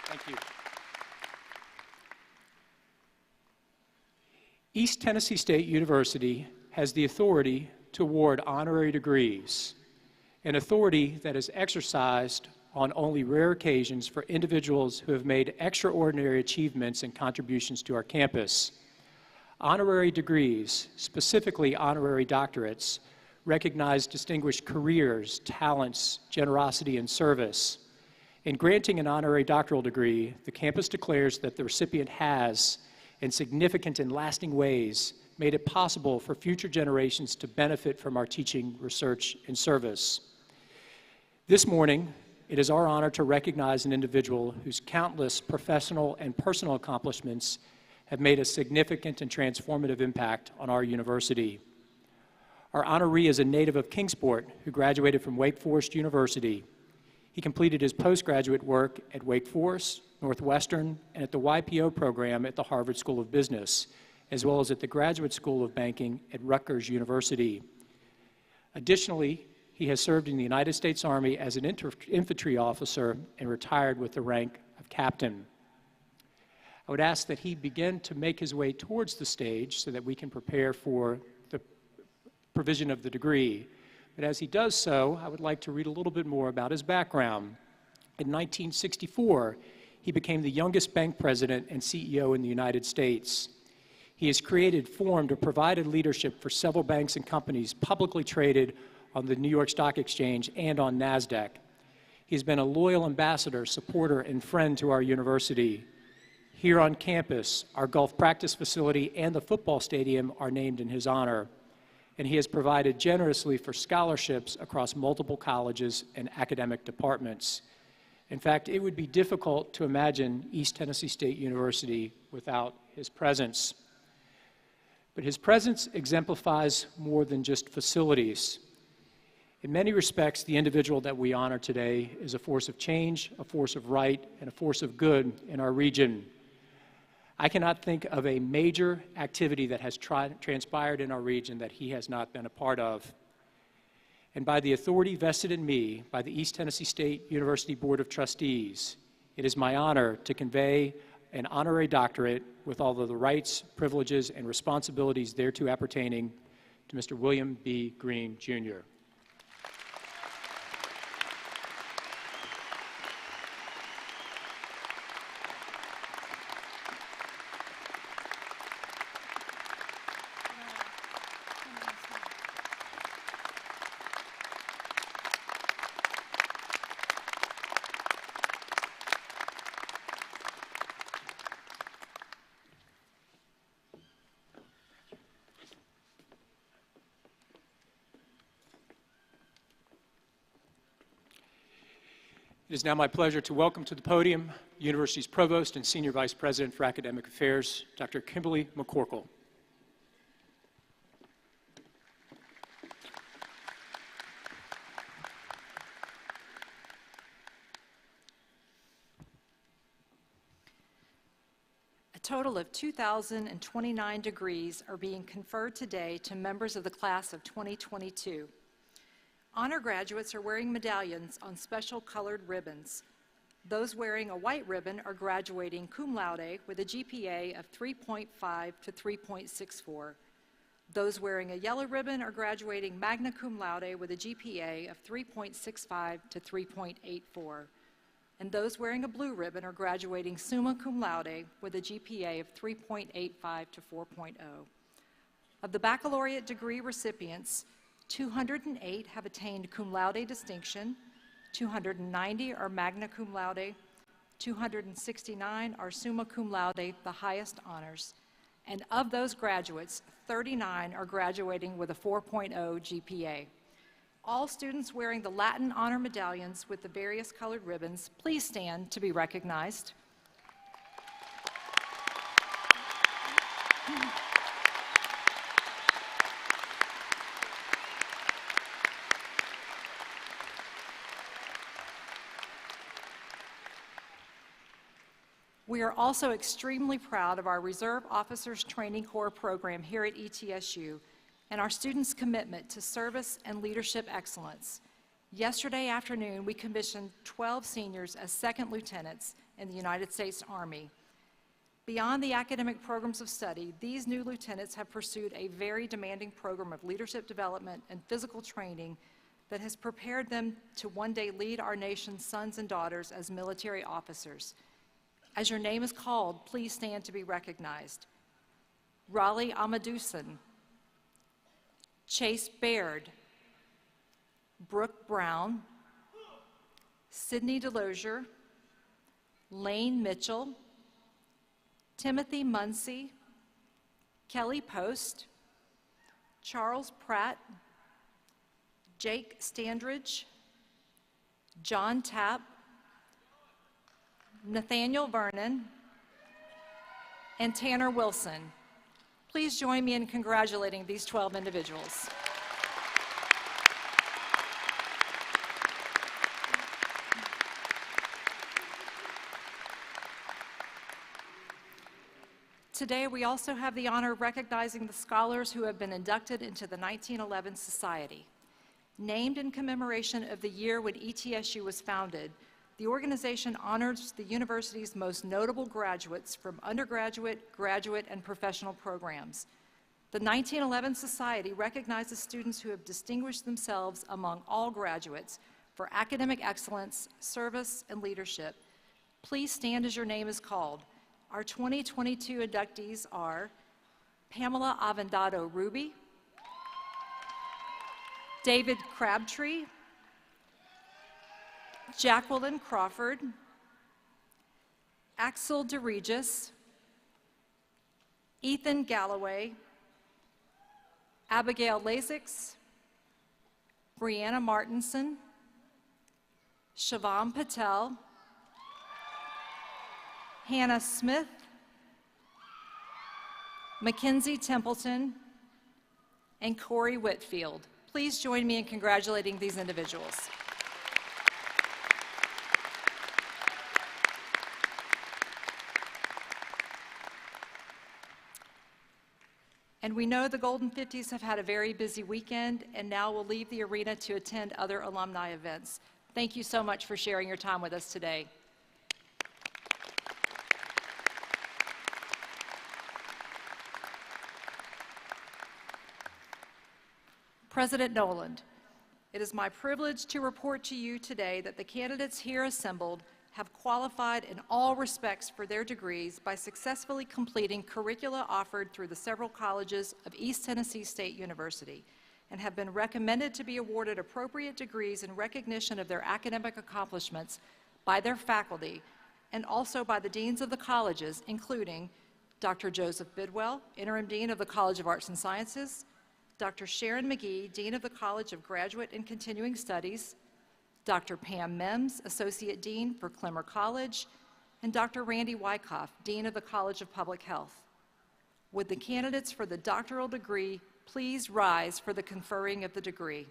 Thank you. East Tennessee State University has the authority to award honorary degrees, an authority that is exercised on only rare occasions for individuals who have made extraordinary achievements and contributions to our campus. Honorary degrees, specifically honorary doctorates, recognize distinguished careers, talents, generosity, and service. In granting an honorary doctoral degree, the campus declares that the recipient has, in significant and lasting ways, made it possible for future generations to benefit from our teaching, research, and service. This morning, it is our honor to recognize an individual whose countless professional and personal accomplishments have made a significant and transformative impact on our university. Our honoree is a native of Kingsport who graduated from Wake Forest University. He completed his postgraduate work at Wake Forest, Northwestern, and at the YPO program at the Harvard School of Business, as well as at the Graduate School of Banking at Rutgers University. Additionally, he has served in the United States Army as an infantry officer and retired with the rank of captain. I would ask that he begin to make his way towards the stage so that we can prepare for the provision of the degree. But as he does so, I would like to read a little bit more about his background. In 1964, he became the youngest bank president and CEO in the United States. He has created, formed, or provided leadership for several banks and companies publicly traded on the New York Stock Exchange and on NASDAQ. He's been a loyal ambassador, supporter, and friend to our university. Here on campus, our golf practice facility and the football stadium are named in his honor, and he has provided generously for scholarships across multiple colleges and academic departments. In fact, it would be difficult to imagine East Tennessee State University without his presence. But his presence exemplifies more than just facilities. In many respects, the individual that we honor today is a force of change, a force of right, and a force of good in our region. I cannot think of a major activity that has transpired in our region that he has not been a part of. And by the authority vested in me by the East Tennessee State University Board of Trustees, it is my honor to convey an honorary doctorate with all of the rights, privileges, and responsibilities thereto appertaining to Mr. William B. Green, Jr. It is now my pleasure to welcome to the podium the university's Provost and Senior Vice President for Academic Affairs, Dr. Kimberly McCorkle. A total of 2,029 degrees are being conferred today to members of the class of 2022. Honor graduates are wearing medallions on special colored ribbons. Those wearing a white ribbon are graduating cum laude with a GPA of 3.5 to 3.64. Those wearing a yellow ribbon are graduating magna cum laude with a GPA of 3.65 to 3.84. And those wearing a blue ribbon are graduating summa cum laude with a GPA of 3.85 to 4.0. Of the baccalaureate degree recipients, 208 have attained cum laude distinction, 290 are magna cum laude, 269 are summa cum laude, the highest honors. And of those graduates, 39 are graduating with a 4.0 GPA. All students wearing the Latin honor medallions with the various colored ribbons, please stand to be recognized. We are also extremely proud of our Reserve Officers Training Corps program here at ETSU and our students' commitment to service and leadership excellence. Yesterday afternoon, we commissioned 12 seniors as second lieutenants in the United States Army. Beyond the academic programs of study, these new lieutenants have pursued a very demanding program of leadership development and physical training that has prepared them to one day lead our nation's sons and daughters as military officers. As your name is called, please stand to be recognized. Raleigh Amaduson, Chase Baird, Brooke Brown, Sydney Delosier, Lane Mitchell, Timothy Munsey, Kelly Post, Charles Pratt, Jake Standridge, John Tapp, Nathaniel Vernon, and Tanner Wilson. Please join me in congratulating these 12 individuals. Today, we also have the honor of recognizing the scholars who have been inducted into the 1911 Society. Named in commemoration of the year when ETSU was founded, the organization honors the university's most notable graduates from undergraduate, graduate, and professional programs. The 1911 Society recognizes students who have distinguished themselves among all graduates for academic excellence, service, and leadership. Please stand as your name is called. Our 2022 inductees are Pamela Avendado Ruby, David Crabtree, Jacqueline Crawford, Axel DeRegis, Ethan Galloway, Abigail Lasix, Brianna Martinson, Shivam Patel, Hannah Smith, Mackenzie Templeton, and Corey Whitfield. Please join me in congratulating these individuals. And we know the Golden 50s have had a very busy weekend, and now will leave the arena to attend other alumni events. Thank you so much for sharing your time with us today. President Noland, it is my privilege to report to you today that the candidates here assembled have qualified in all respects for their degrees by successfully completing curricula offered through the several colleges of East Tennessee State University, and have been recommended to be awarded appropriate degrees in recognition of their academic accomplishments by their faculty and also by the deans of the colleges, including Dr. Joseph Bidwell, Interim Dean of the College of Arts and Sciences, Dr. Sharon McGee, Dean of the College of Graduate and Continuing Studies, Dr. Pam Mims, Associate Dean for Clemmer College, and Dr. Randy Wyckoff, Dean of the College of Public Health. Would the candidates for the doctoral degree please rise for the conferring of the degree?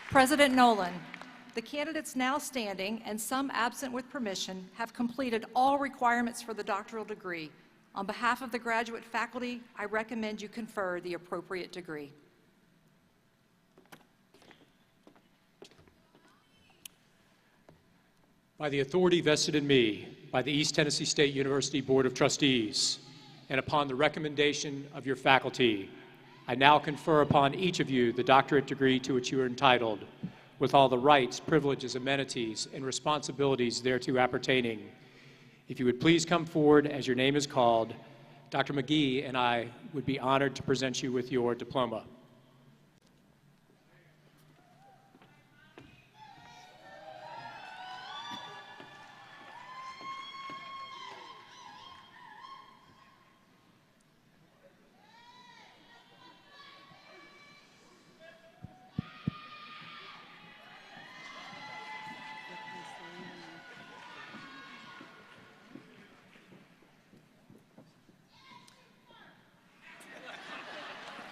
President Nolan, the candidates now standing and some absent with permission have completed all requirements for the doctoral degree. On behalf of the graduate faculty, I recommend you confer the appropriate degree. By the authority vested in me by the East Tennessee State University Board of Trustees, and upon the recommendation of your faculty, I now confer upon each of you the doctorate degree to which you are entitled, with all the rights, privileges, amenities, and responsibilities thereto appertaining. If you would please come forward as your name is called, Dr. McGee and I would be honored to present you with your diploma.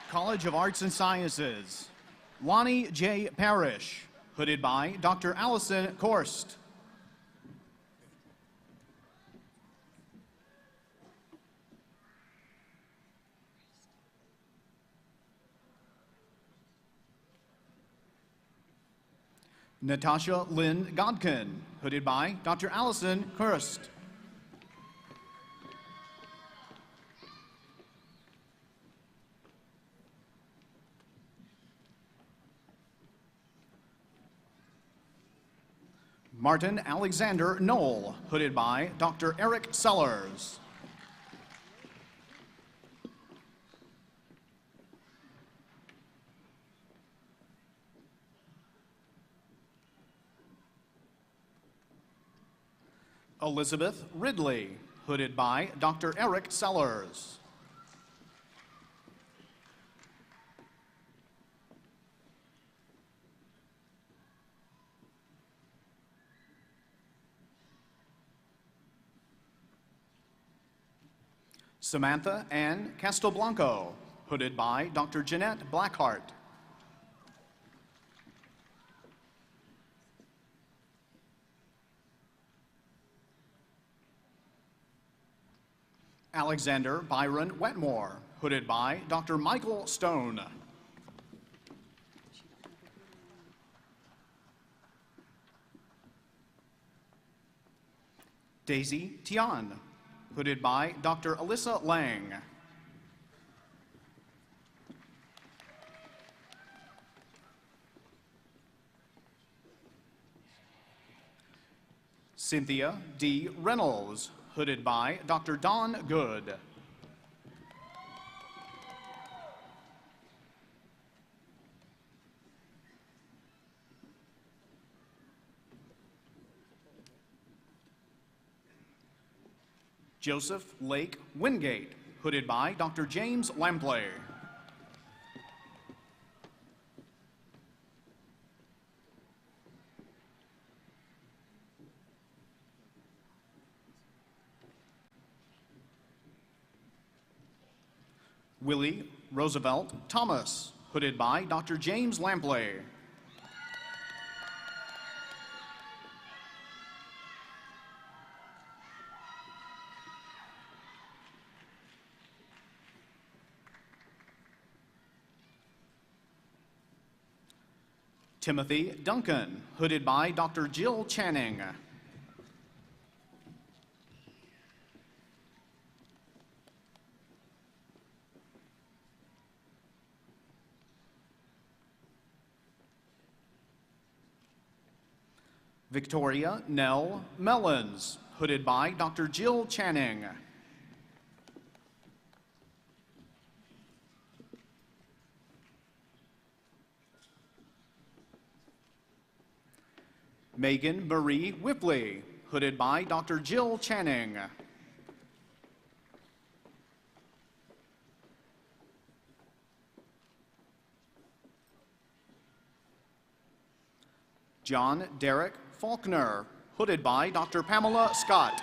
College of Arts and Sciences, Lonnie J. Parrish, hooded by Dr. Allison Korst. Natasha Lynn Godkin, hooded by Dr. Allison Korst. Martin Alexander Knoll, hooded by Dr. Eric Sellers. Elizabeth Ridley, hooded by Dr. Eric Sellers. Samantha Ann Castelblanco, hooded by Dr. Jeanette Blackheart. Alexander Byron Wetmore, hooded by Dr. Michael Stone. Daisy Tian, hooded by Dr. Alyssa Lang. Cynthia D. Reynolds, hooded by Dr. Don Good. Joseph Lake Wingate, hooded by Dr. James Lampley. Willie Roosevelt Thomas, hooded by Dr. James Lampley. Timothy Duncan, hooded by Dr. Jill Channing. Victoria Nell Mellons, hooded by Dr. Jill Channing. Megan Marie Whipley, hooded by Dr. Jill Channing. John Derek Faulkner, hooded by Dr. Pamela Scott.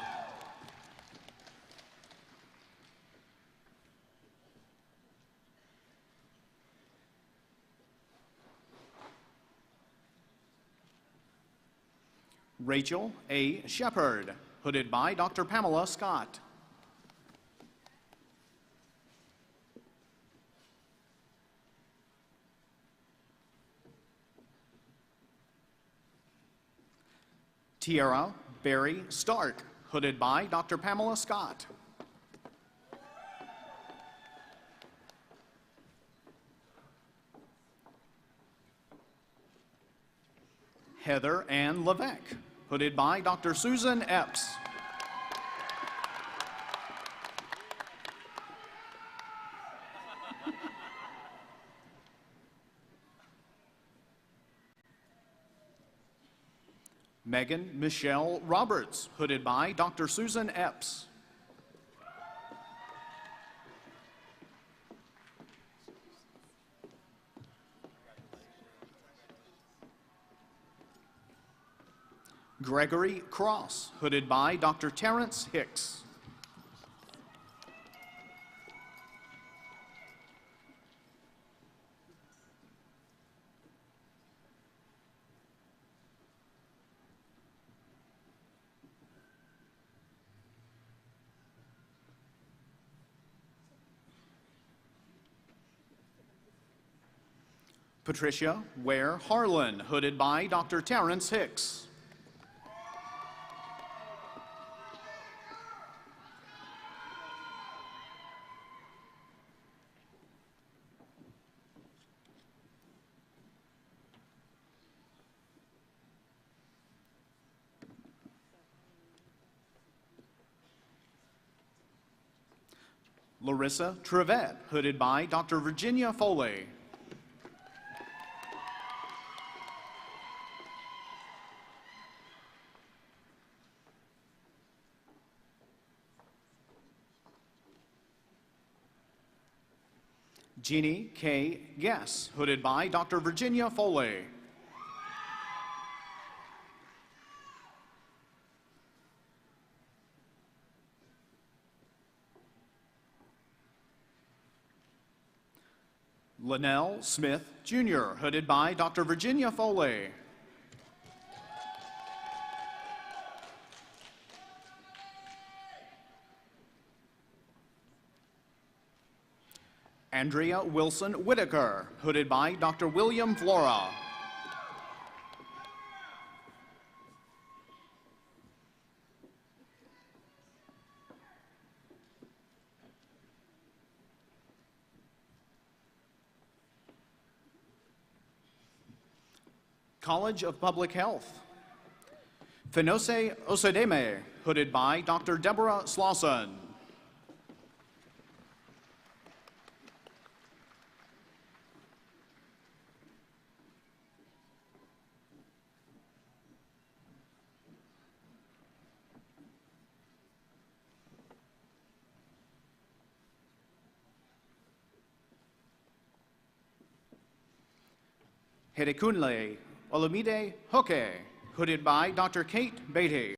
Rachel A. Shepard, hooded by Dr. Pamela Scott. Tiara Barry Stark, hooded by Dr. Pamela Scott. Heather Ann Levesque, hooded by Dr. Susan Epps. Megan Michelle Roberts, hooded by Dr. Susan Epps. Gregory Cross, hooded by Dr. Terrence Hicks. Patricia Ware Harlan, hooded by Dr. Terrence Hicks. Larissa Trevette, hooded by Dr. Virginia Foley. Jeannie K. Guess, hooded by Dr. Virginia Foley. Linnell Smith, Jr., hooded by Dr. Virginia Foley. Andrea Wilson Whitaker, hooded by Dr. William Flora. College of Public Health. Fenose Osedeme, hooded by Dr. Deborah Slauson. Hedekunle Olumide Hoke, hooded by Dr. Kate Beatty.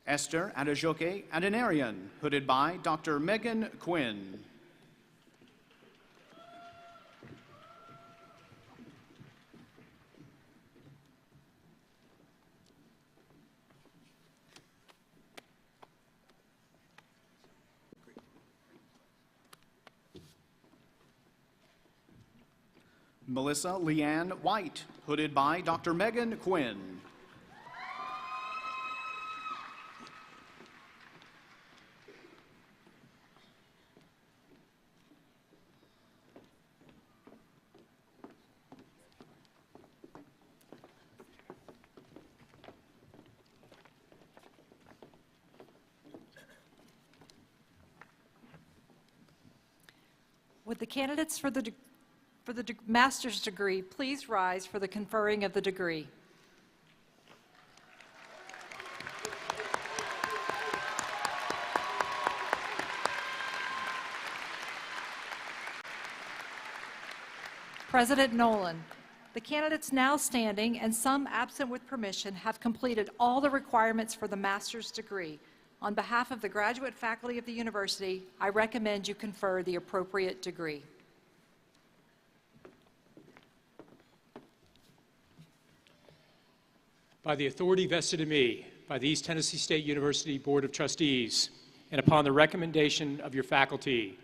Esther Adejoke Adenarian, hooded by Dr. Megan Quinn. Melissa Leanne White, hooded by Dr. Megan Quinn. Would the candidates for the master's degree please rise for the conferring of the degree? President Nolan, the candidates now standing and some absent with permission have completed all the requirements for the master's degree. On behalf of the graduate faculty of the university, I recommend you confer the appropriate degree. By the authority vested in me by the East Tennessee State University Board of Trustees, and upon the recommendation of your faculty,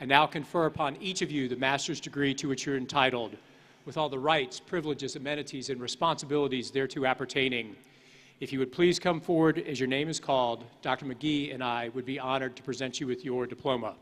I now confer upon each of you the master's degree to which you're entitled, with all the rights, privileges, amenities, and responsibilities thereto appertaining. If you would please come forward as your name is called, Dr. McGee and I would be honored to present you with your diploma.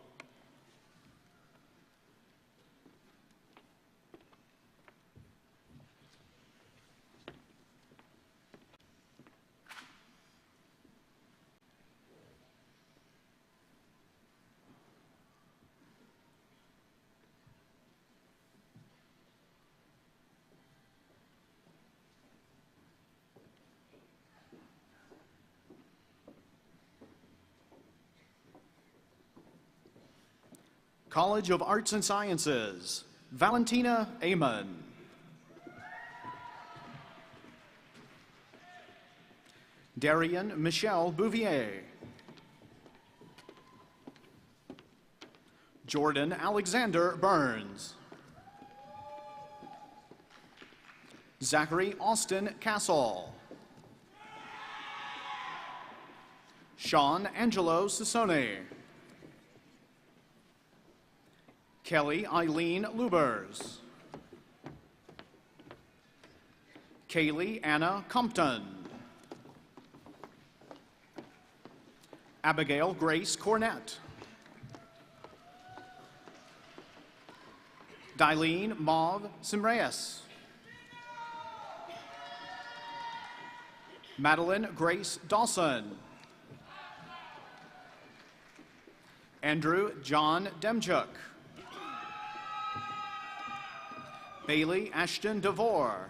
College of Arts and Sciences, Valentina Amon. Darian Michelle Bouvier. Jordan Alexander Burns. Zachary Austin Castle. Sean Angelo Sassone. Kelly Eileen Lubers. Kaylee Anna Compton. Abigail Grace Cornett. Dilene Mauve Simreyes. Madeline Grace Dawson. Andrew John Demchuk. Bailey Ashton DeVore.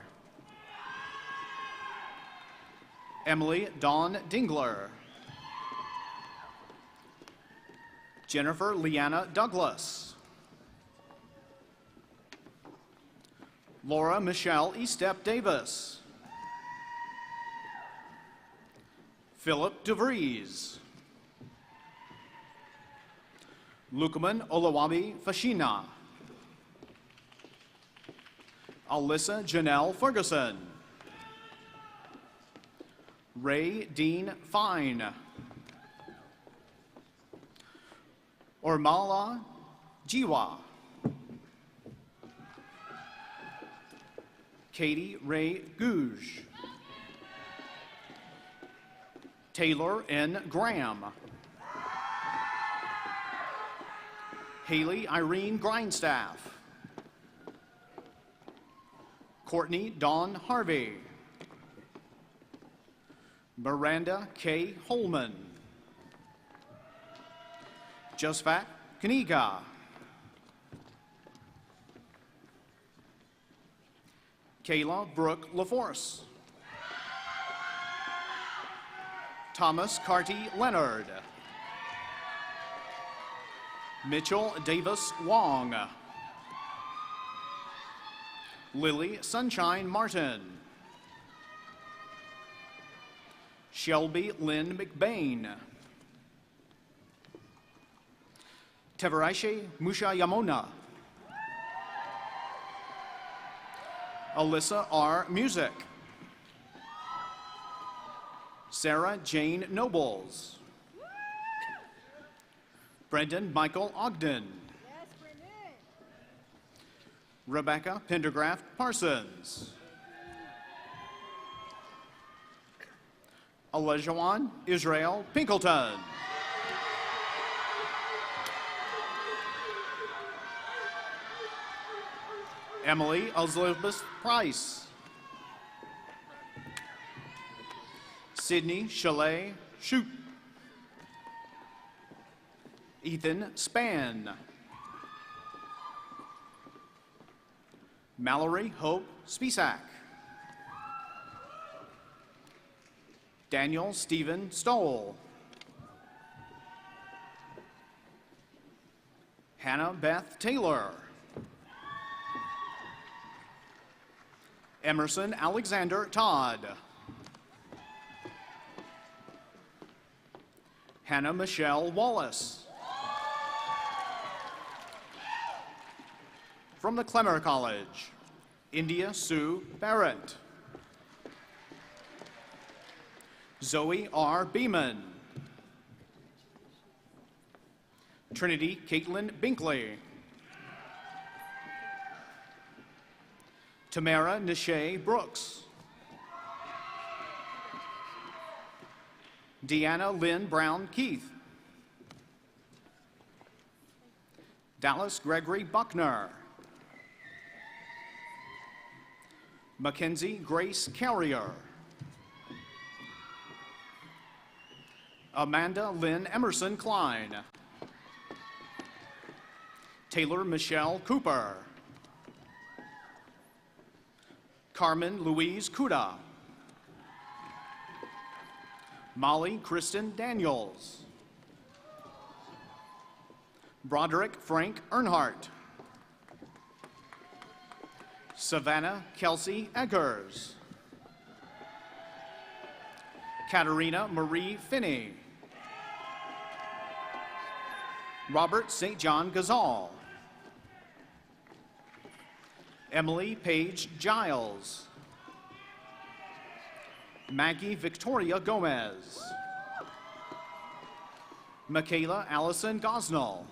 Emily Dawn Dingler. Jennifer Leanna Douglas. Laura Michelle Estep Davis. Philip DeVries. Lukaman Olawabi Fashina. Alyssa Janelle Ferguson. Ray Dean Fine. Ormala Jiwa. Katie Ray Gouge. Taylor N. Graham. Haley Irene Grindstaff. Courtney Dawn Harvey. Miranda K. Holman. Josephat Kaniga. Kayla Brooke LaForce. Thomas Carty Leonard. Mitchell Davis Wong. Lily Sunshine Martin. Shelby Lynn McBain. Tevaraishe Musha Yamona. Alyssa R. Music. Sarah Jane Nobles. Brendan Michael Ogden. Rebecca Pendergraft Parsons. Elijah Israel Pinkleton. Emily Elizabeth Price. Sydney Chalet Shute. Ethan Spann. Mallory Hope Spisak. Daniel Stephen Stoll. Hannah Beth Taylor. Emerson Alexander Todd. Hannah Michelle Wallace. From the Clemmer College, India Sue Barrett. Zoe R. Beeman. Trinity Caitlin Binkley. Tamara Nishay Brooks. Deanna Lynn Brown Keith. Dallas Gregory Buckner. Mackenzie Grace Carrier. Amanda Lynn Emerson Klein. Taylor Michelle Cooper. Carmen Louise Kuda. Molly Kristen Daniels. Broderick Frank Earnhardt. Savannah Kelsey Eggers. Katerina Marie Finney. Robert St. John Gazal. Emily Page Giles. Maggie Victoria Gomez. Michaela Allison Gosnell.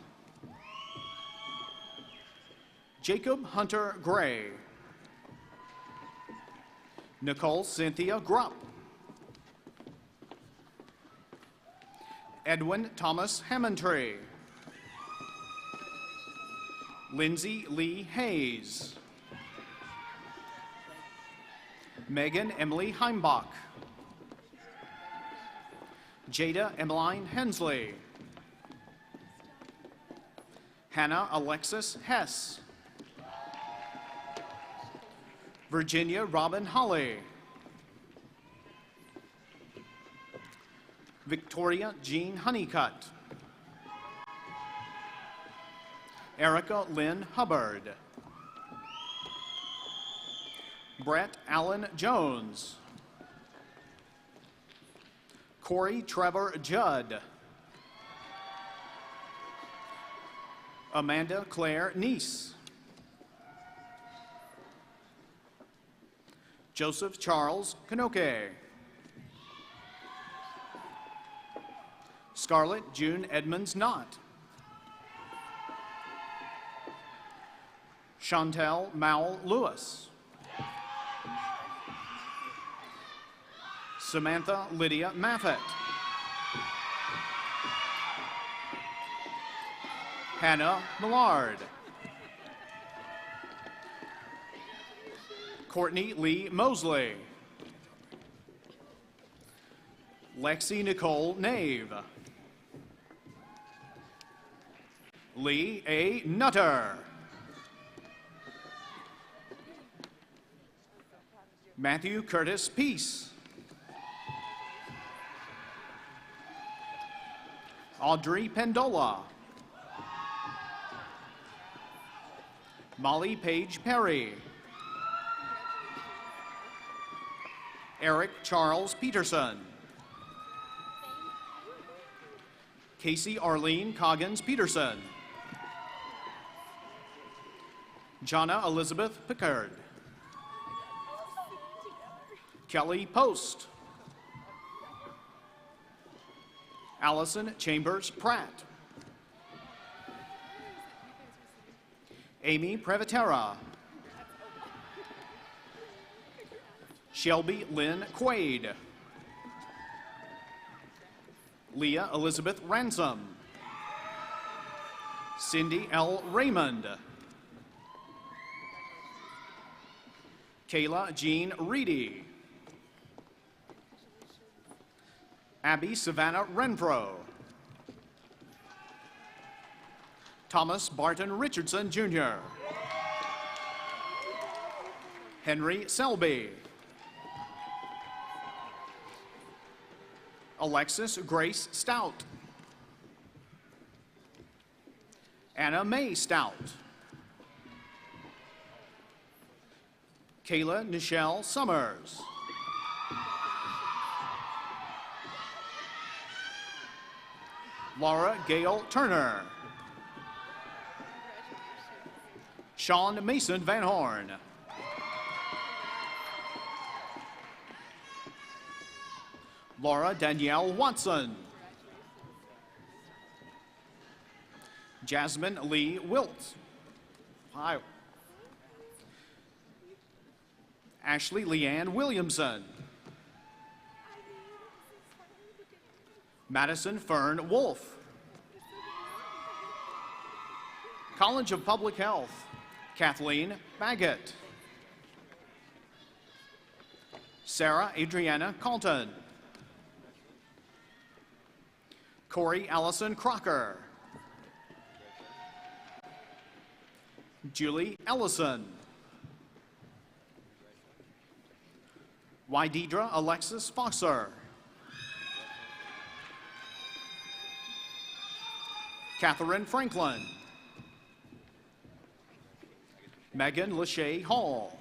Jacob Hunter Gray. Nicole Cynthia Grupp. Edwin Thomas Hammondtree. Lindsay Lee Hayes. Megan Emily Heimbach. Jada Emmeline Hensley. Hannah Alexis Hess. Virginia Robin Holly. Victoria Jean Honeycutt. Erica Lynn Hubbard. Brett Allen Jones. Corey Trevor Judd. Amanda Claire Neese. Joseph Charles Kanoke. Scarlett June Edmonds Knott. Chantel Mowell Lewis. Samantha Lydia Maffett. Hannah Millard. Courtney Lee Mosley. Lexi Nicole Nave. Lee A. Nutter. Matthew Curtis Peace. Audrey Pendola. Molly Page Perry. Eric Charles Peterson. Casey Arlene Coggins Peterson. Jonna Elizabeth Pickard. Kelly Post. Allison Chambers Pratt. Amy Previtera. Shelby Lynn Quaid. Leah Elizabeth Ransom. Cindy L. Raymond. Kayla Jean Reedy. Abby Savannah Renfro. Thomas Barton Richardson, Jr. Henry Selby. Alexis Grace Stout. Anna Mae Stout. Kayla Nichelle Summers. Laura Gail Turner. Sean Mason Van Horn. Laura Danielle Watson. Jasmine Lee Wilt. Hi. Ashley Leanne Williamson. Madison Fern Wolf. College of Public Health, Kathleen Baggett. Sarah Adriana Calton. Corey Allison Crocker. Julie Ellison. Wydedra Alexis Foxer. Catherine Franklin. Megan Lachey Hall.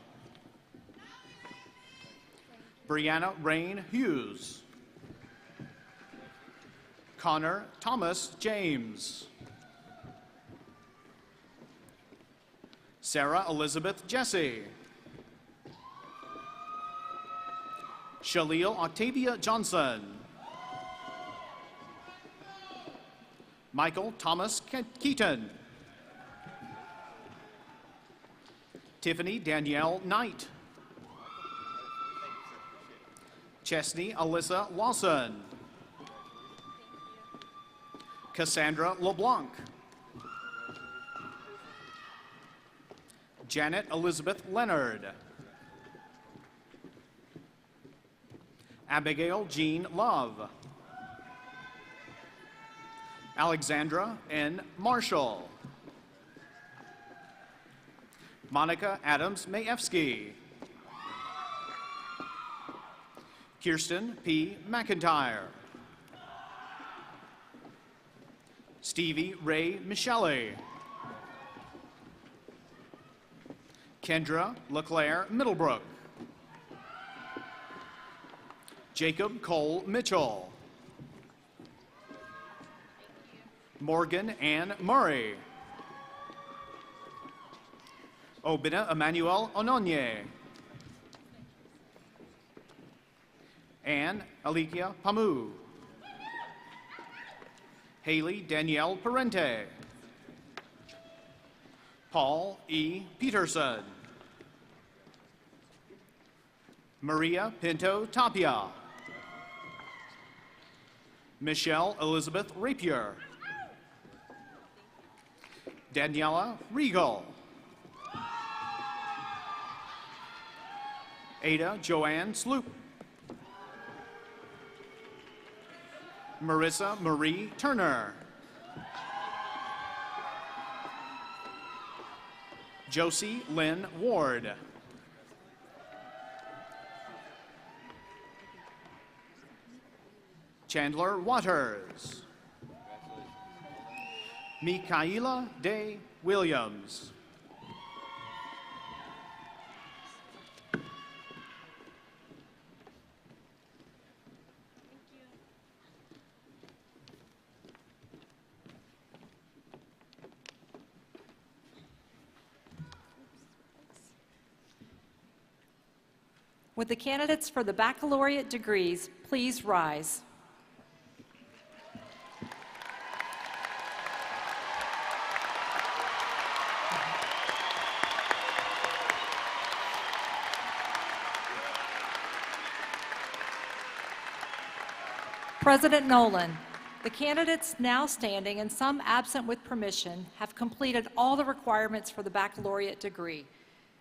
Brianna Rain Hughes. Connor Thomas James. Sarah Elizabeth Jesse. Shalil Octavia Johnson. Michael Thomas Keaton. Tiffany Danielle Knight. Chesney Alyssa Lawson. Cassandra LeBlanc. Janet Elizabeth Leonard. Abigail Jean Love. Alexandra N. Marshall. Monica Adams Mayevsky. Kirsten P. McIntyre. Stevie Ray Michele. Kendra LeClaire Middlebrook. Jacob Cole Mitchell. Morgan Ann Murray. Obina Emmanuel Ononye. Anne Alicia Pamu. Haley Danielle Parente. Paul E. Peterson. Maria Pinto Tapia. Michelle Elizabeth Rapier. Daniela Regal. Ada Joanne Sloop. Marissa Marie Turner. Josie Lynn Ward. Chandler Waters. Mikaela Day Williams. Would the candidates for the baccalaureate degrees please rise? President Nolan, the candidates now standing and some absent with permission have completed all the requirements for the baccalaureate degree.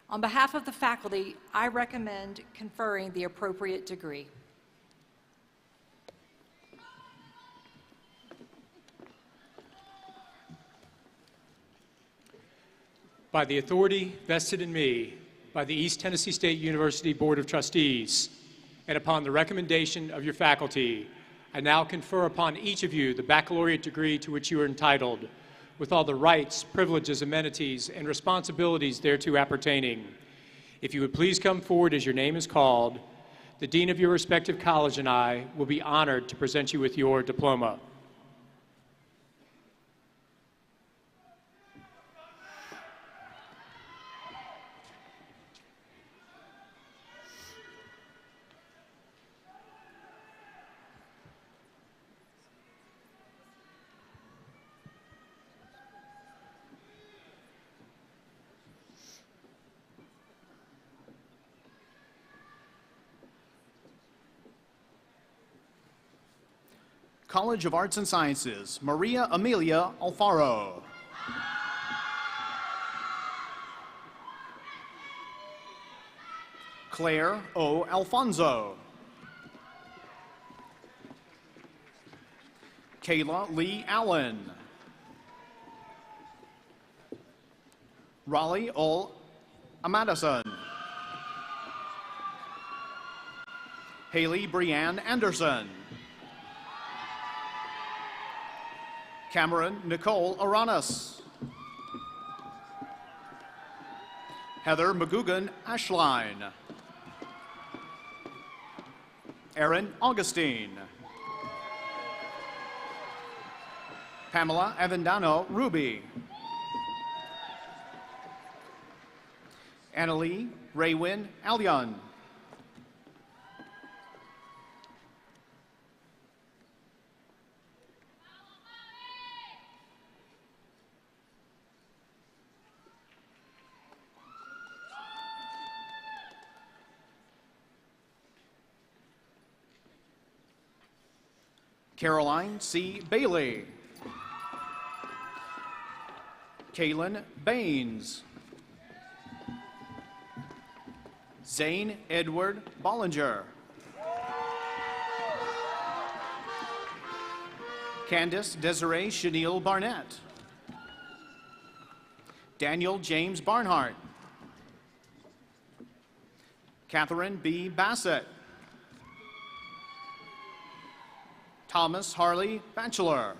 On behalf of the faculty, I recommend conferring the appropriate degree. By the authority vested in me by the East Tennessee State University Board of Trustees, and upon the recommendation of your faculty, I now confer upon each of you the baccalaureate degree to which you are entitled, with all the rights, privileges, amenities, and responsibilities thereto appertaining. If you would please come forward as your name is called, the dean of your respective college and I will be honored to present you with your diploma. College of Arts and Sciences, Maria Amelia Alfaro. Claire O. Alfonso. Kayla Lee Allen. Raleigh O. Amadison. Haley Brianne Anderson. Cameron Nicole Aranas. Heather McGugan Ashline. Erin Augustine. Pamela Avendano Ruby. Annalie Raywin Alyon. Caroline C. Bailey. Kaylin Baines. Zane Edward Bollinger. Candace Desiree Chenille Barnett. Daniel James Barnhart. Catherine B. Bassett. Thomas Harley Batchelor.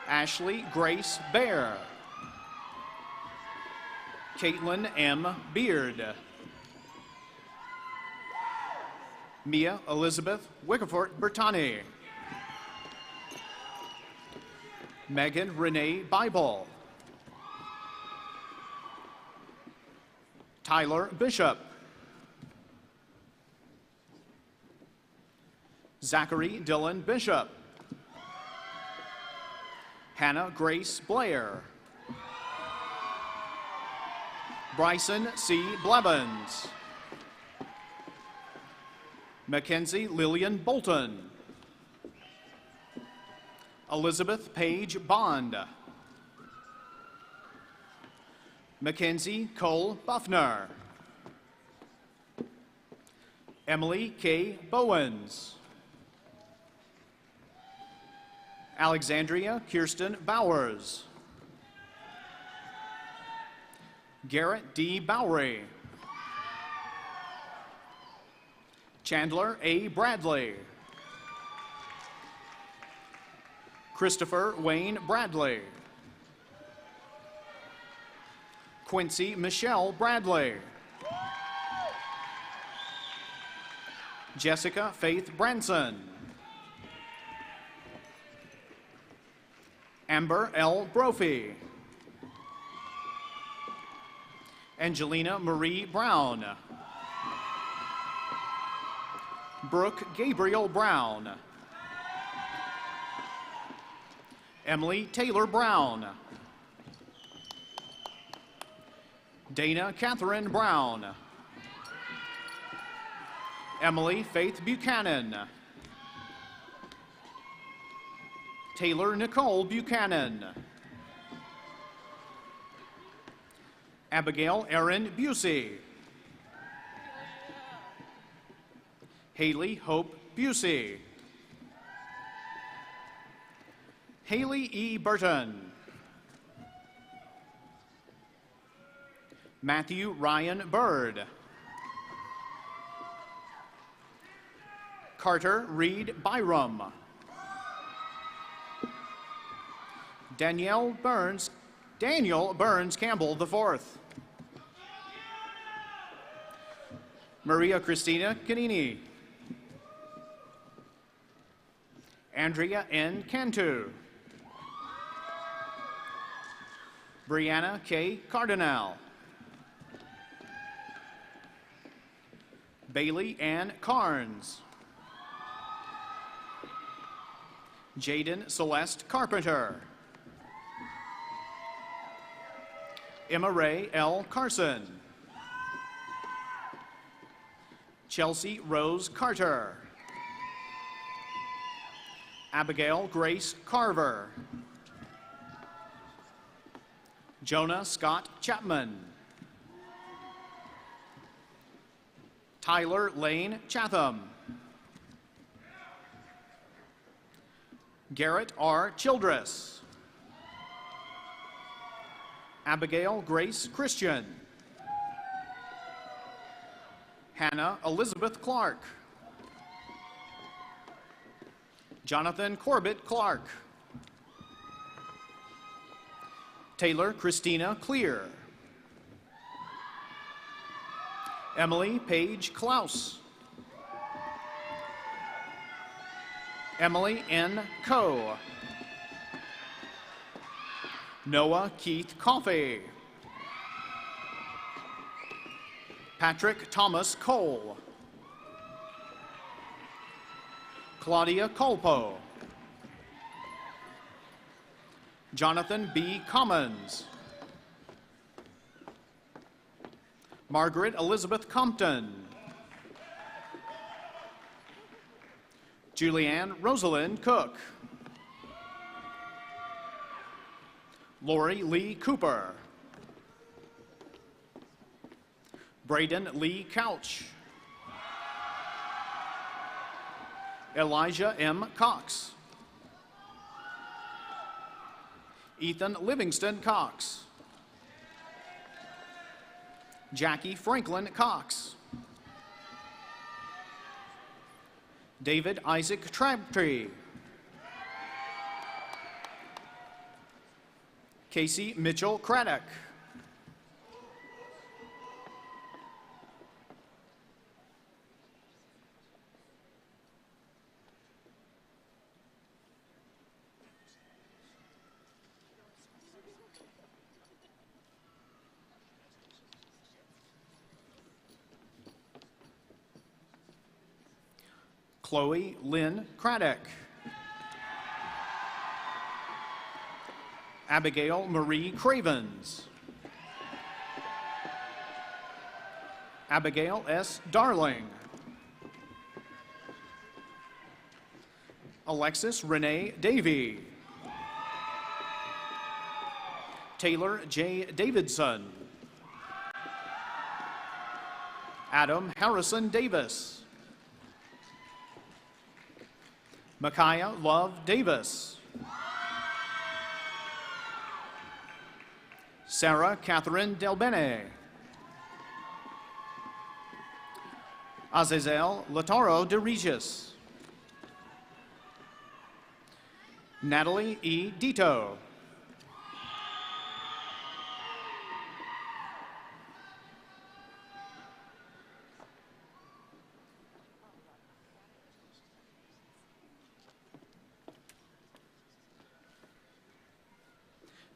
Ashley Grace Bear. Caitlin M. Beard. Mia Elizabeth Wickerfort Bertani. Megan Renee Bible. Tyler Bishop. Zachary Dylan Bishop. Hannah Grace Blair. Bryson C. Blevins. Mackenzie Lillian Bolton. Elizabeth Paige Bond. Mackenzie Cole Buffner. Emily K. Bowens. Alexandria Kirsten Bowers. Garrett D. Bowery. Chandler A. Bradley. Christopher Wayne Bradley. Quincy Michelle Bradley. Jessica Faith Branson. Amber L. Brophy. Angelina Marie Brown. Brooke Gabriel Brown. Emily Taylor Brown. Dana Catherine Brown. Emily Faith Buchanan. Taylor Nicole Buchanan. Abigail Erin Busey. Haley Hope Busey. Haley E. Burton. Matthew Ryan Bird. Carter Reed Byram. Daniel Burns Campbell IV. Maria Christina Canini. Andrea N. Cantu. Brianna K. Cardinal. Bailey Ann Carnes. Jaden Celeste Carpenter. Emma Ray L. Carson. Chelsea Rose Carter. Abigail Grace Carver. Jonah Scott Chapman. Tyler Lane Chatham. Garrett R. Childress. Abigail Grace Christian. Hannah Elizabeth Clark. Jonathan Corbett Clark. Taylor Christina Clear. Emily Paige Klaus. Emily N. Coe. Noah Keith Coffey. Patrick Thomas Cole. Claudia Colpo. Jonathan B. Commons. Margaret Elizabeth Compton. Julianne Rosalind Cook. Lori Lee Cooper. Braden Lee Couch. Elijah M. Cox. Ethan Livingston Cox. Jackie Franklin Cox. David Isaac Crabtree. Casey Mitchell Craddock. Chloe Lynn Craddock. Abigail Marie Cravens. Abigail S. Darling. Alexis Renee Davey. Taylor J. Davidson. Adam Harrison Davis. Micaiah Love Davis. Sarah Catherine Delbene. Azazel Lataro de Regis. Natalie E. Dito.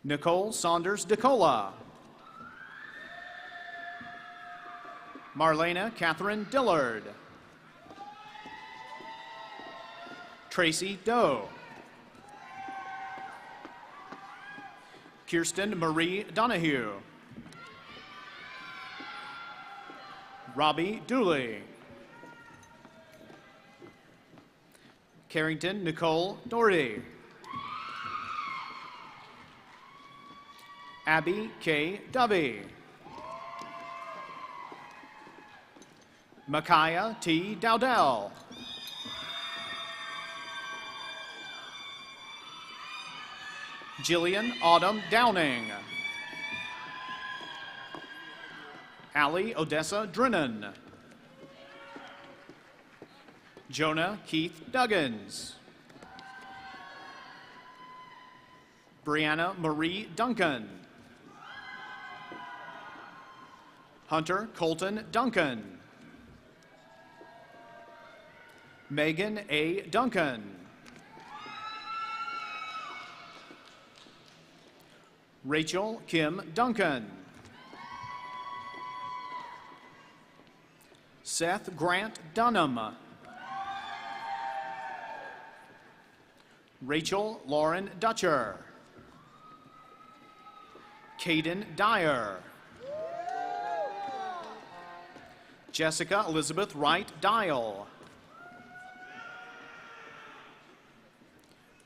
Nicole Saunders DeCola. Marlena Catherine Dillard. Tracy Doe. Kirsten Marie Donahue. Robbie Dooley. Carrington Nicole Doherty. Abby K. Dovey. Micaiah T. Dowdell. Jillian Autumn Downing. Allie Odessa Drennan. Jonah Keith Duggins. Brianna Marie Duncan. Hunter Colton Duncan. Megan A. Duncan. Rachel Kim Duncan. Seth Grant Dunham. Rachel Lauren Dutcher. Caden Dyer. Jessica Elizabeth Wright Dial.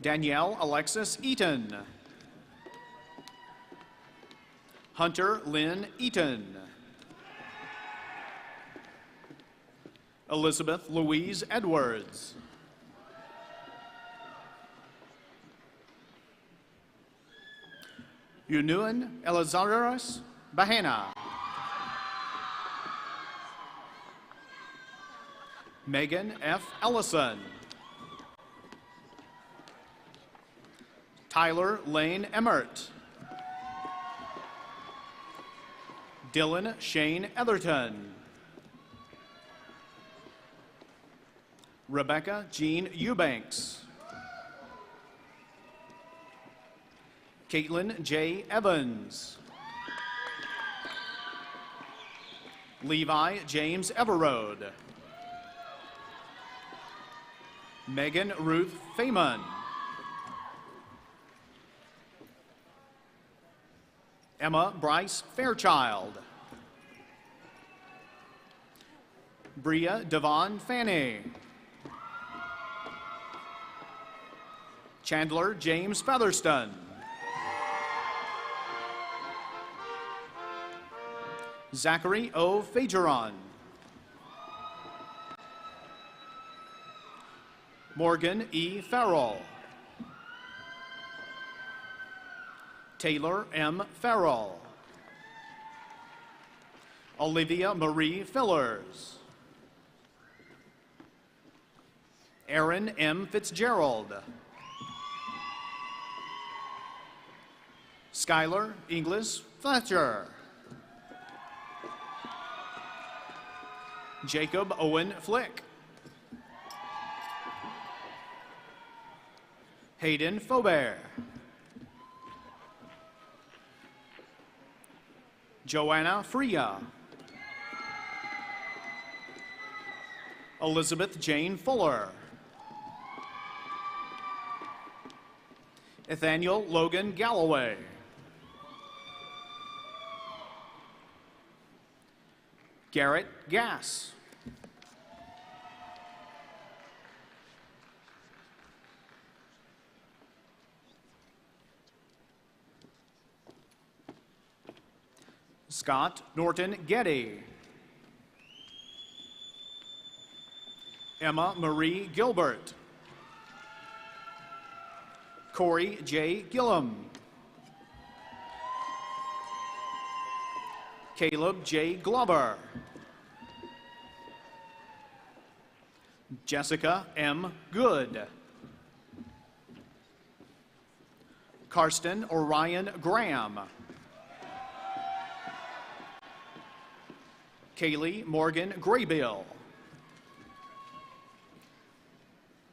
Danielle Alexis Eaton. Hunter Lynn Eaton. Elizabeth Louise Edwards. Yunuan Elizaris Bahena. Megan F. Ellison. Tyler Lane Emmert. Dylan Shane Etherton. Rebecca Jean Eubanks. Caitlin J. Evans. Levi James Everode. Megan Ruth Feynman. Emma Bryce Fairchild. Bria Devon Fanny. Chandler James Featherston. Zachary O. Fageron. Morgan E. Farrell. Taylor M. Farrell. Olivia Marie Fillers. Aaron M. Fitzgerald. Skylar Inglis Fletcher. Jacob Owen Flick. Hayden Faubert. Joanna Freya. Elizabeth Jane Fuller. Nathaniel Logan Galloway. Garrett Gass. Scott Norton Getty. Emma Marie Gilbert. Corey J. Gillum. Caleb J. Glover. Jessica M. Good. Karsten Orion Graham. Kaylee Morgan Graybill.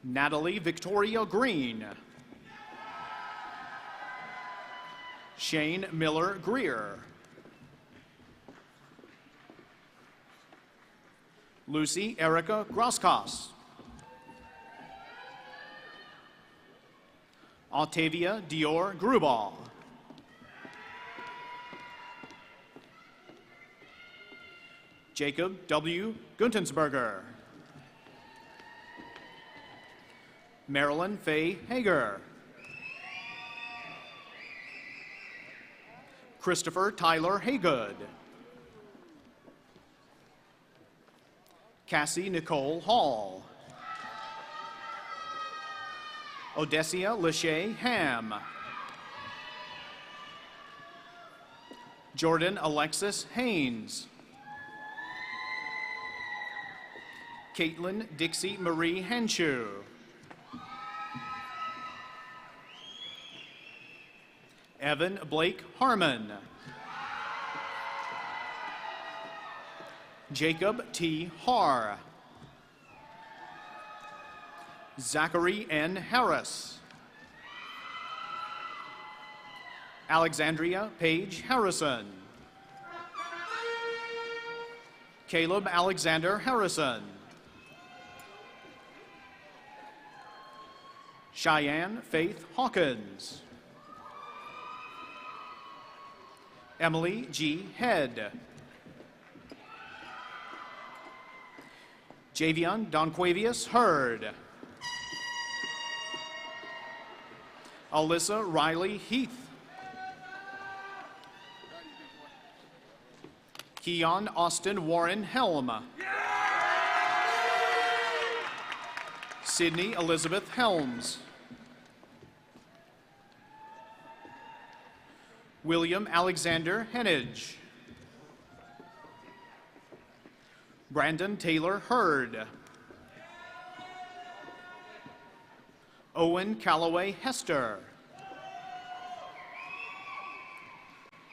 Natalie Victoria Green. Shane Miller Greer. Lucy Erica Groskos. Octavia Dior Grubal. Jacob W. Guntensberger. Marilyn Faye Hager. Christopher Tyler Haygood. Cassie Nicole Hall. Odessia Lachey Ham. Jordan Alexis Haynes. Caitlin Dixie Marie Henshaw. Evan Blake Harmon. Jacob T. Har. Zachary N. Harris. Alexandria Paige Harrison. Caleb Alexander Harrison. Cheyenne Faith Hawkins. Emily G. Head. Javion Donquavius Hurd. Alyssa Riley Heath. Keon Austin Warren Helm. Sydney Elizabeth Helms. William Alexander Henage. Brandon Taylor Hurd. Owen Calloway Hester.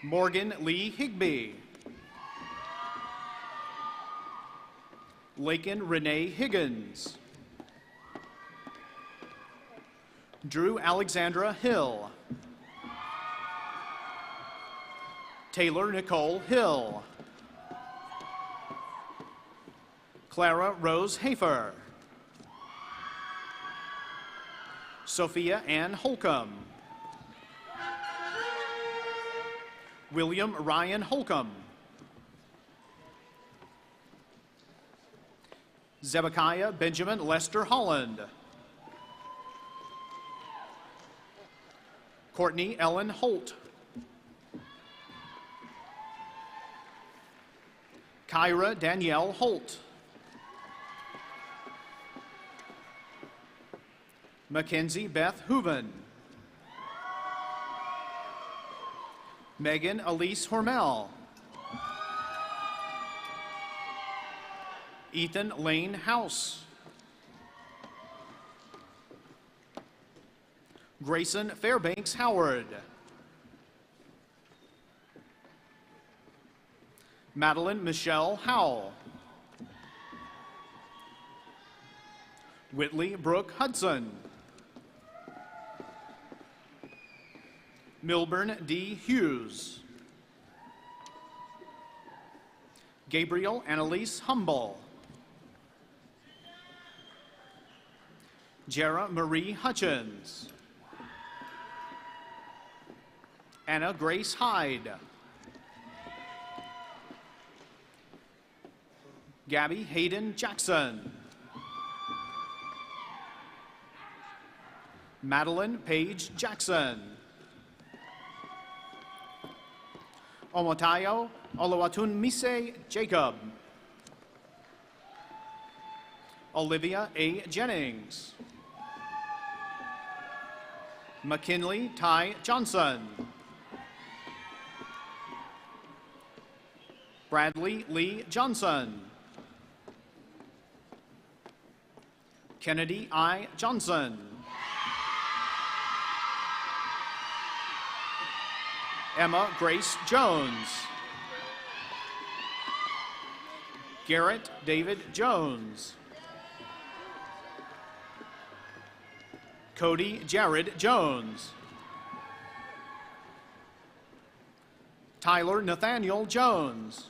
Morgan Lee Higbee. Lakin Renee Higgins. Drew Alexandra Hill. Taylor Nicole Hill. Clara Rose Hafer. Sophia Ann Holcomb. William Ryan Holcomb. Zebekiah Benjamin Lester Holland. Courtney Ellen Holt. Kyra Danielle Holt. Mackenzie Beth Hooven. Megan Elise Hormel. Ethan Lane House. Grayson Fairbanks Howard. Madeline Michelle Howell. Whitley Brooke Hudson. Milburn D. Hughes. Gabriel Annalise Humble. Jera Marie Hutchins. Anna Grace Hyde. Gabby Hayden Jackson. Madeline Paige Jackson. Omotayo Oluwatunmise Jacob. Olivia A. Jennings. McKinley Ty Johnson. Bradley Lee Johnson. Kennedy I. Johnson. Emma Grace Jones. Garrett David Jones. Cody Jared Jones. Tyler Nathaniel Jones.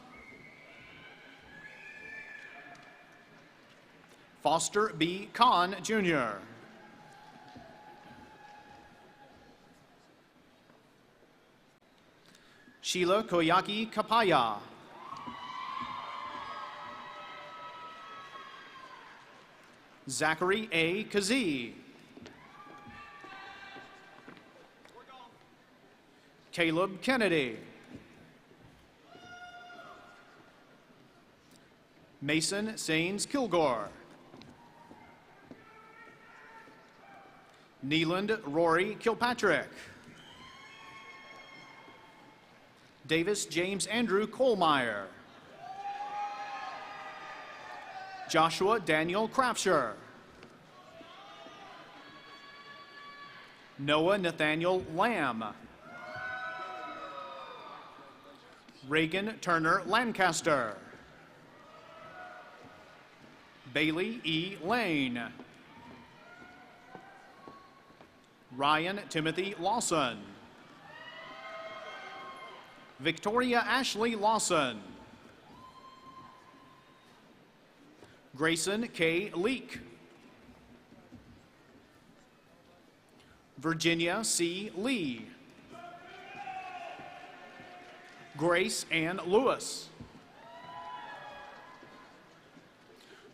Foster B. Kahn, Jr. Sheila Koyaki Kapaya. Zachary A. Kazee. Caleb Kennedy. Mason Sains Kilgore. Neeland Rory Kilpatrick. Davis James Andrew Kohlmeyer. Joshua Daniel Craftsher. Noah Nathaniel Lamb. Reagan Turner Lancaster. Bailey E. Lane. Ryan Timothy Lawson. Victoria Ashley Lawson. Grayson K. Leake. Virginia C. Lee. Grace Ann Lewis.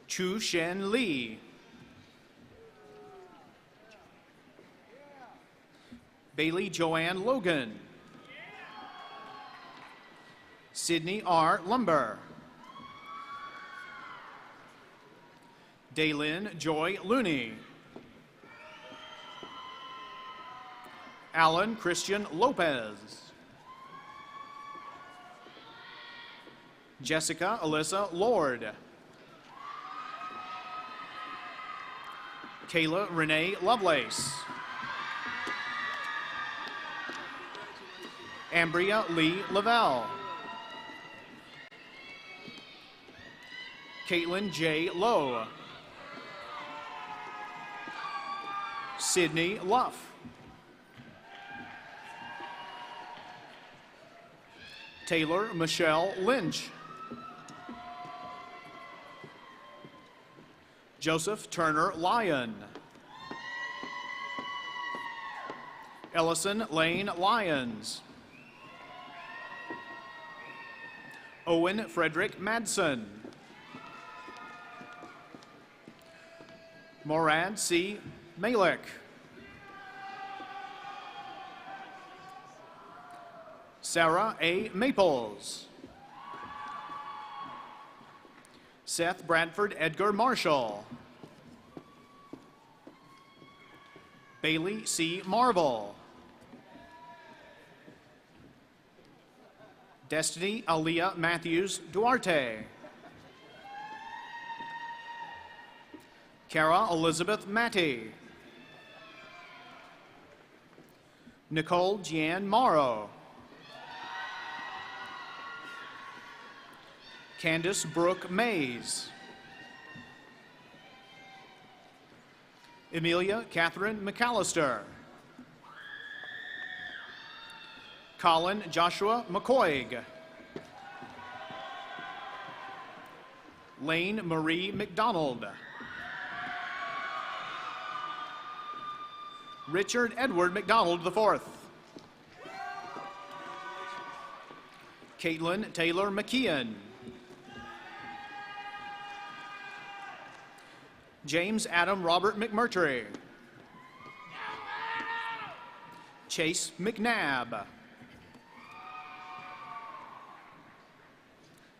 Chu Shen Lee. Bailey Joanne Logan. Sydney R. Lumber. Daylin Joy Looney. Alan Christian Lopez. Jessica Alyssa Lord. Kayla Renee Lovelace. Ambria Lee Lavelle. Caitlin J. Lowe. Sydney Luff. Taylor Michelle Lynch. Joseph Turner Lyon. Ellison Lane Lyons. Owen Frederick Madsen. Morad C. Malik. Sarah A. Maples. Seth Bradford Edgar Marshall. Bailey C. Marvel. Destiny Aaliyah Matthews Duarte. Kara Elizabeth Matty. Nicole Jeanne Morrow. Candace Brooke Mays. Emilia Catherine McAllister. Colin Joshua McCoig. Lane Marie McDonald. Richard Edward McDonald IV. Caitlin Taylor McKeon. James Adam Robert McMurtry. Chase McNabb.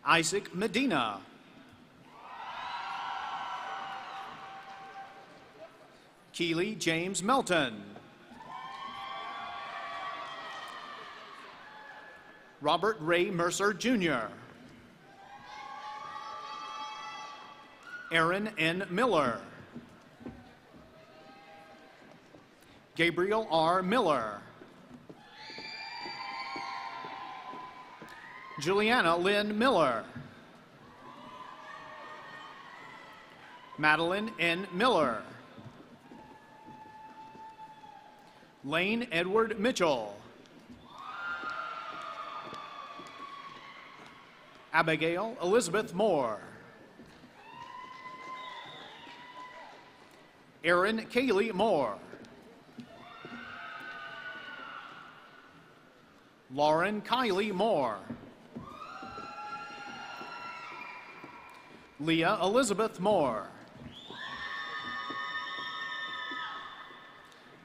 Isaac Medina. Keely James Melton. Robert Ray Mercer, Jr. Aaron N. Miller. Gabriel R. Miller. Juliana Lynn Miller. Madeline N. Miller. Lane Edward Mitchell. Abigail Elizabeth Moore. Erin Kaylee Moore. Lauren Kylie Moore. Leah Elizabeth Moore.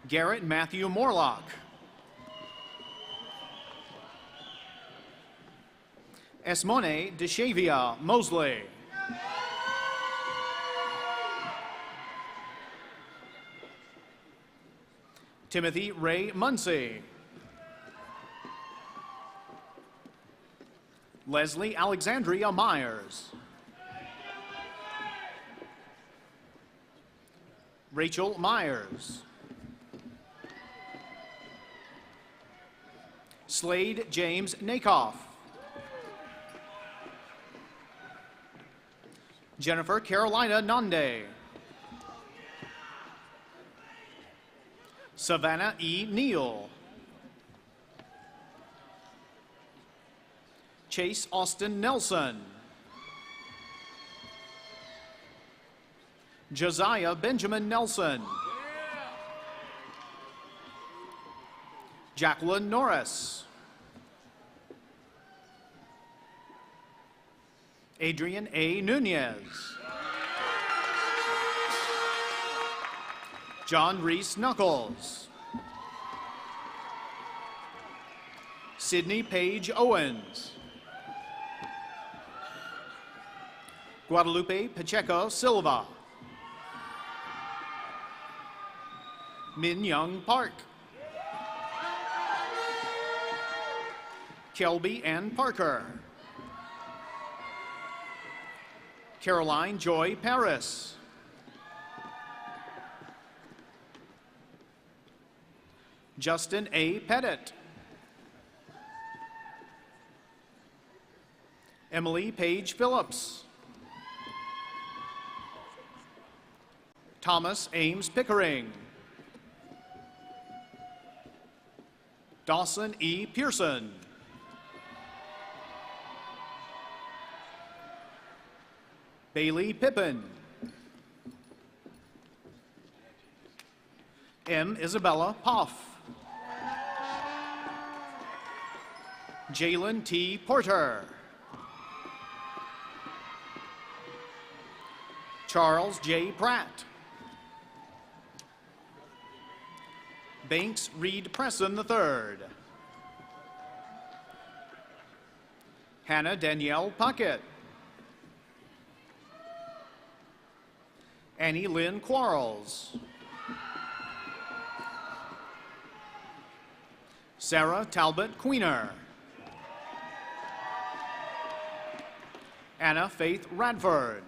Garrett Matthew Morlock. Esmone DeShavia Mosley. Timothy Ray Muncy. Leslie Alexandria Myers. Rachel Myers. Slade James Nakoff. Jennifer Carolina Nande. Savannah E. Neal. Chase Austin Nelson. Josiah Benjamin Nelson. Jacqueline Norris. Adrian A. Nunez. John Reese Knuckles. Sydney Page Owens. Guadalupe Pacheco Silva. Min Young Park. Kelby Ann Parker. Caroline Joy Paris. Justin A. Pettit. Emily Page Phillips. Thomas Ames Pickering. Dawson E. Pearson. Bailey Pippin. M. Isabella Poff. Jalen T. Porter. Charles J. Pratt. Banks Reed Presson III. Hannah Danielle Puckett. Annie Lynn Quarles. Sarah Talbot Queener. Anna Faith Radford.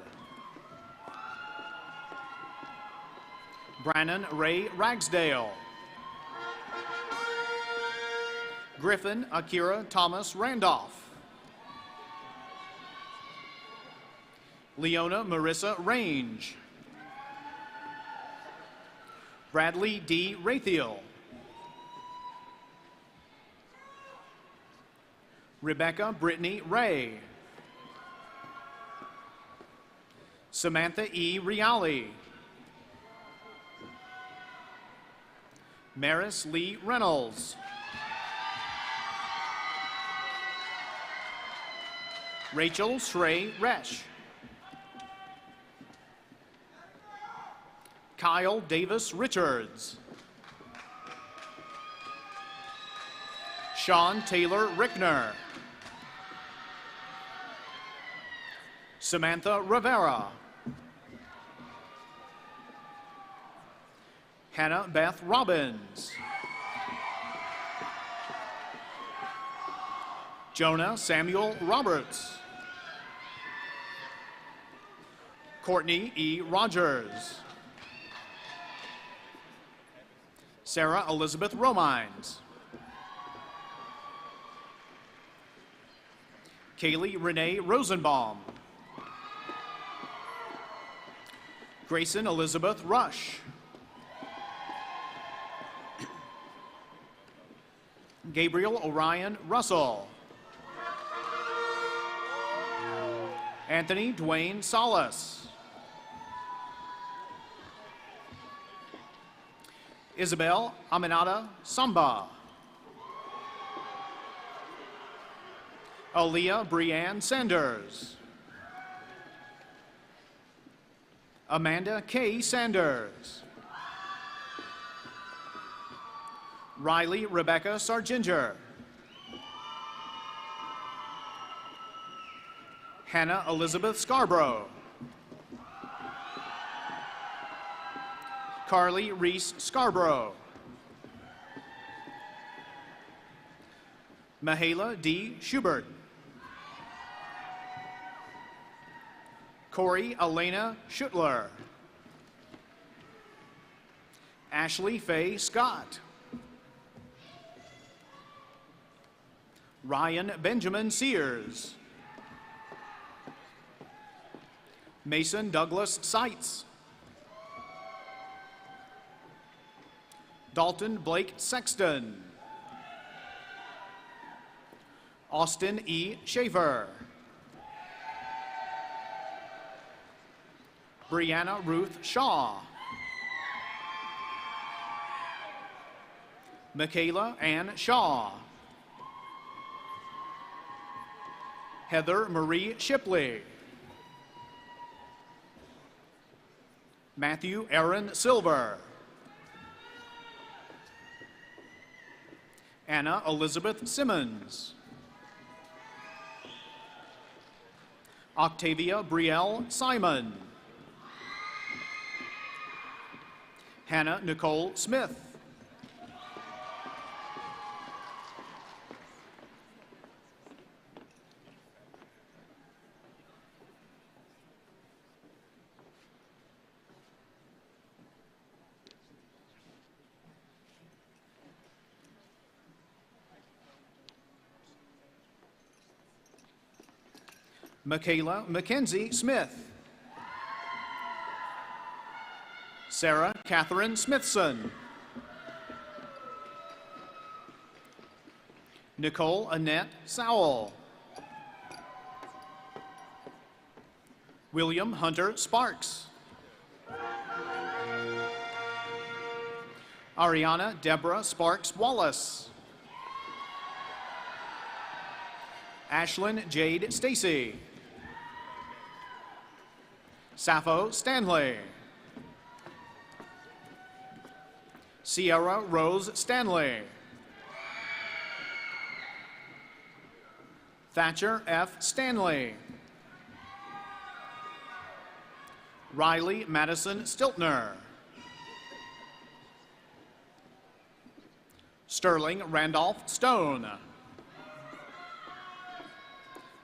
Brannon Ray Ragsdale. Griffin Akira Thomas Randolph. Leona Marissa Range. Bradley D. Rathiel. Rebecca Brittany Ray. Samantha E. Riali. Maris Lee Reynolds. Rachel Shrey Resch. Kyle Davis Richards. Sean Taylor Rickner. Samantha Rivera. Hannah Beth Robbins. Jonah Samuel Roberts. Courtney E. Rogers. Sarah Elizabeth Romines. Kaylee Renee Rosenbaum. Grayson Elizabeth Rush. Gabriel Orion Russell. Anthony Dwayne Salas. Isabel Aminata Samba. Aaliyah Brianne Sanders. Amanda K. Sanders. Riley Rebecca Sarginger. Hannah Elizabeth Scarborough. Carly Reese Scarborough. Mahala D. Schubert. Corey Elena Schutler. Ashley Faye Scott. Ryan Benjamin Sears. Mason Douglas Seitz. Dalton Blake Sexton. Austin E. Schaefer. Brianna Ruth Shaw. Michaela Ann Shaw. Heather Marie Shipley. Matthew Aaron Silver. Anna Elizabeth Simmons. Octavia Brielle Simon. Hannah Nicole Smith. Michaela Mackenzie Smith. Sarah Catherine Smithson. Nicole Annette Sowell. William Hunter Sparks. Ariana Deborah Sparks Wallace. Ashlyn Jade Stacy. Sappho Stanley. Sierra Rose Stanley. Thatcher F. Stanley. Riley Madison Stiltner. Sterling Randolph Stone.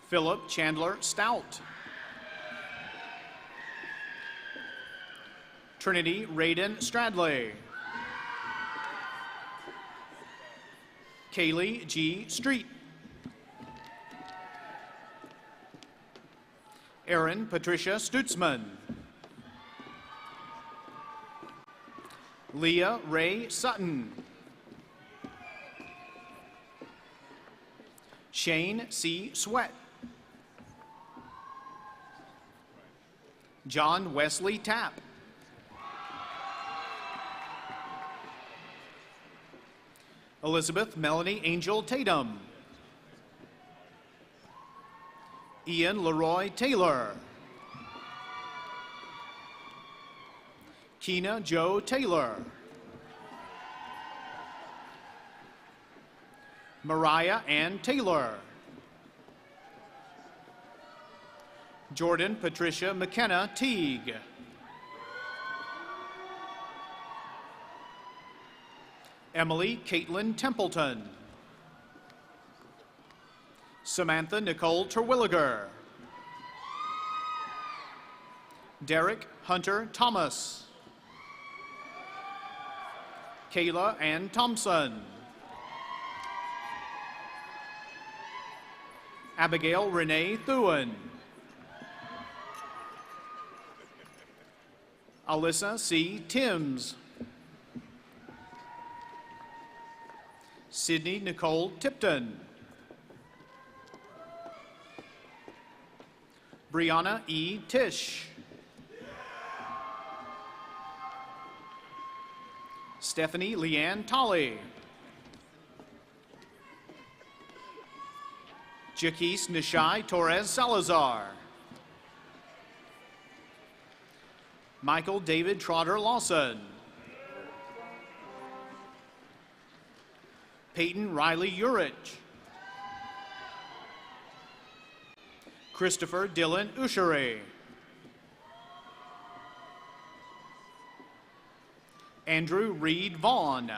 Philip Chandler Stout. Trinity Raiden Stradley. Kaylee G. Street. Erin Patricia Stutzman. Leah Ray Sutton. Shane C. Sweat. John Wesley Tapp. Elizabeth Melanie Angel Tatum. Ian Leroy Taylor. Keena Joe Taylor. Mariah Ann Taylor. Jordan Patricia McKenna Teague. Emily Caitlin Templeton. Samantha Nicole Terwilliger. Derek Hunter Thomas. Kayla Ann Thompson. Abigail Renee Thuen. Alyssa C. Timms. Sydney Nicole Tipton. Brianna E. Tish. Stephanie Leanne Tolley. Jaquise Nishai Torres Salazar. Michael David Trotter Lawson. Peyton Riley Urich. Christopher Dylan Ushery. Andrew Reed Vaughn.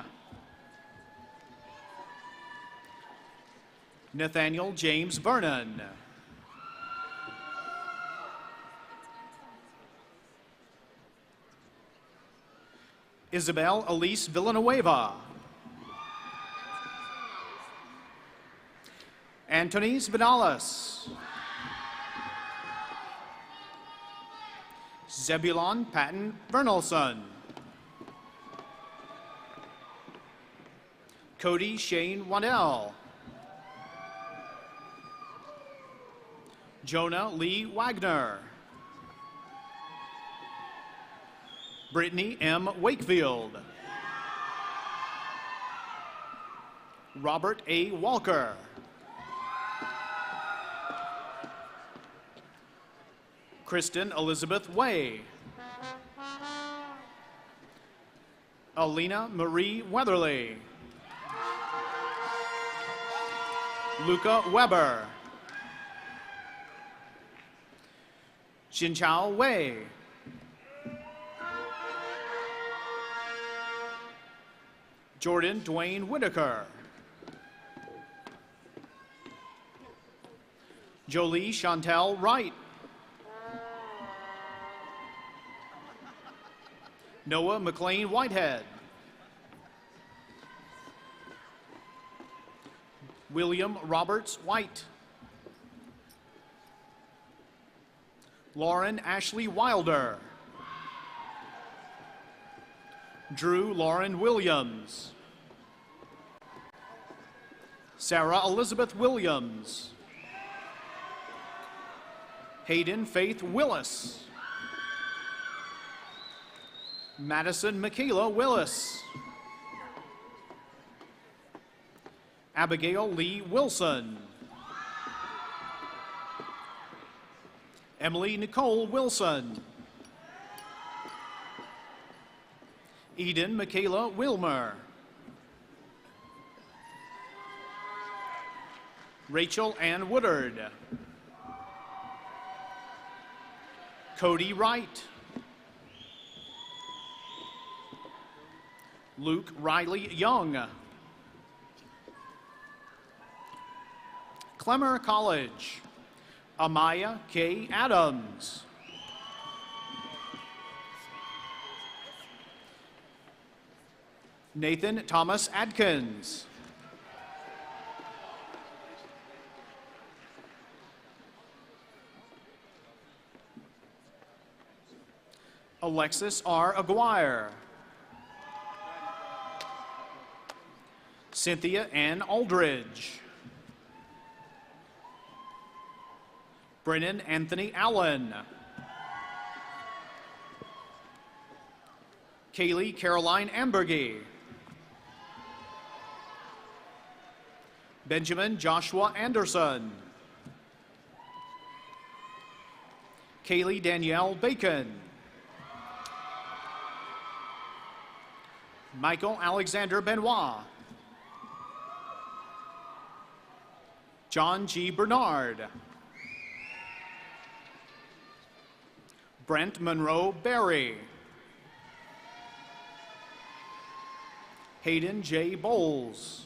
Nathaniel James Vernon. Isabel Elise Villanueva. Antonis Vidalis. Zebulon Patton Vernelson. Cody Shane Waddell. Jonah Lee Wagner. Brittany M. Wakefield. Robert A. Walker. Kristen Elizabeth Way. Alina Marie Weatherly. Luca Weber. Xinchao Wei. Jordan Dwayne Whitaker. Jolie Chantel Wright. Noah McLean Whitehead. William Roberts White. Lauren Ashley Wilder. Drew Lauren Williams. Sarah Elizabeth Williams. Hayden Faith Willis. Madison Michaela Willis. Abigail Lee Wilson. Emily Nicole Wilson. Eden Michaela Wilmer. Rachel Ann Woodard. Cody Wright. Luke Riley Young. Clemmer College. Amaya K. Adams. Nathan Thomas Adkins. Alexis R. Aguirre. Cynthia Ann Aldridge. Brennan Anthony Allen. Kaylee Caroline Ambergy. Benjamin Joshua Anderson. Kaylee Danielle Bacon. Michael Alexander Benoit. John G. Bernard. Brent Monroe Berry. Hayden J. Bowles.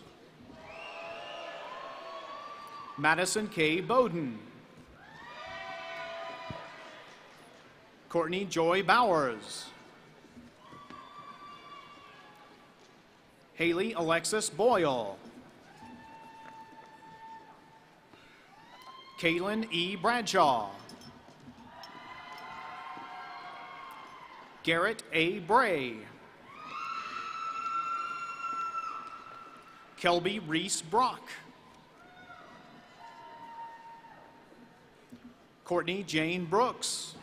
Madison K. Bowden. Courtney Joy Bowers. Haley Alexis Boyle. Kaylin E. Bradshaw. Garrett A. Bray. Kelby Reese Brock. Courtney Jane Brooks.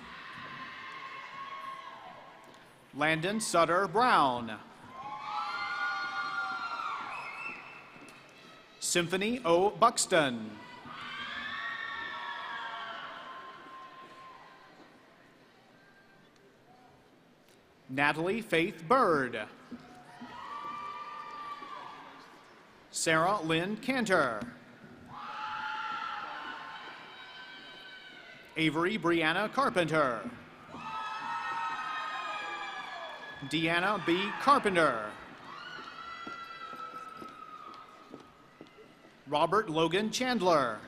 Landon Sutter Brown. Symphony O. Buxton. Natalie Faith Bird. Sarah Lynn Cantor. Avery Brianna Carpenter. Deanna B. Carpenter. Robert Logan Chandler.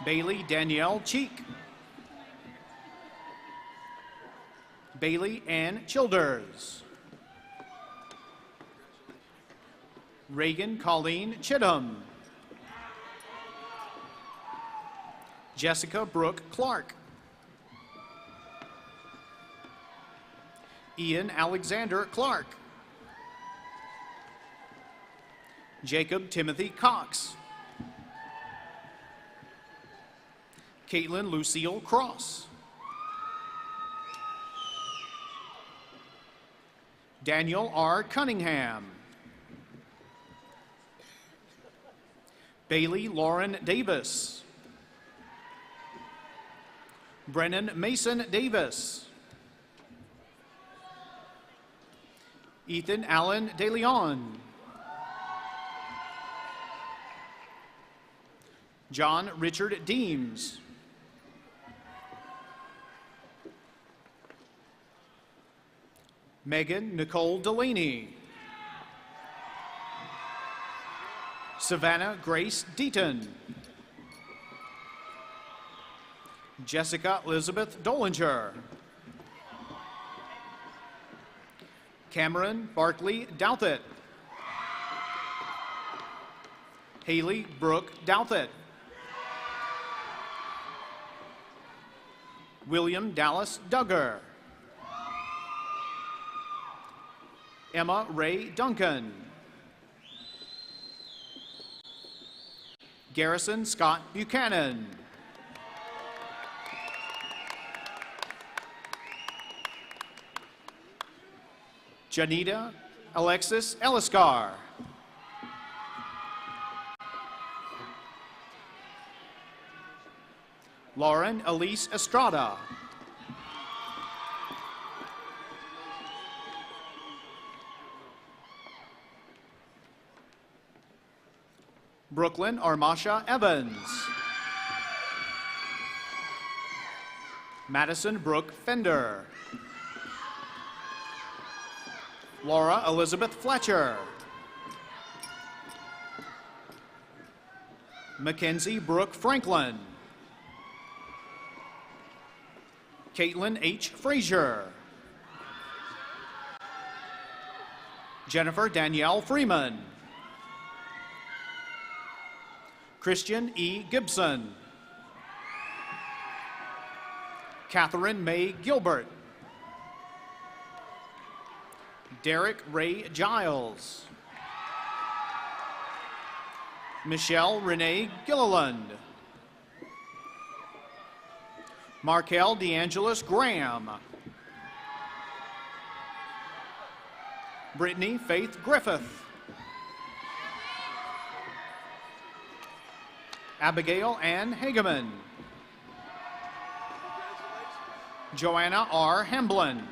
Bailey Danielle Cheek. Bailey Ann Childers. Reagan Colleen Chittum. Jessica Brooke Clark. Ian Alexander Clark. Jacob Timothy Cox. Caitlin Lucille Cross. Daniel R. Cunningham. Bailey Lauren Davis. Brennan Mason Davis. Ethan Allen De Leon. John Richard Deems. Megan Nicole Delaney. Savannah Grace Deaton. Jessica Elizabeth Dolinger. Cameron Barkley Douthit. Haley Brooke Douthit. William Dallas Duggar. Emma Ray Duncan. Garrison Scott Buchanan. Janita Alexis Eliscar. Lauren Elise Estrada. Brooklyn Armasha Evans. Madison Brooke Fender. Laura Elizabeth Fletcher. Mackenzie Brooke Franklin. Caitlin H. Frazier. Jennifer Danielle Freeman. Christian E. Gibson. Catherine May Gilbert. Derek Ray Giles. Michelle Renee Gilliland. Markel DeAngelis Graham. Brittany Faith Griffith. Abigail Ann Hageman. Joanna R. Hamblin.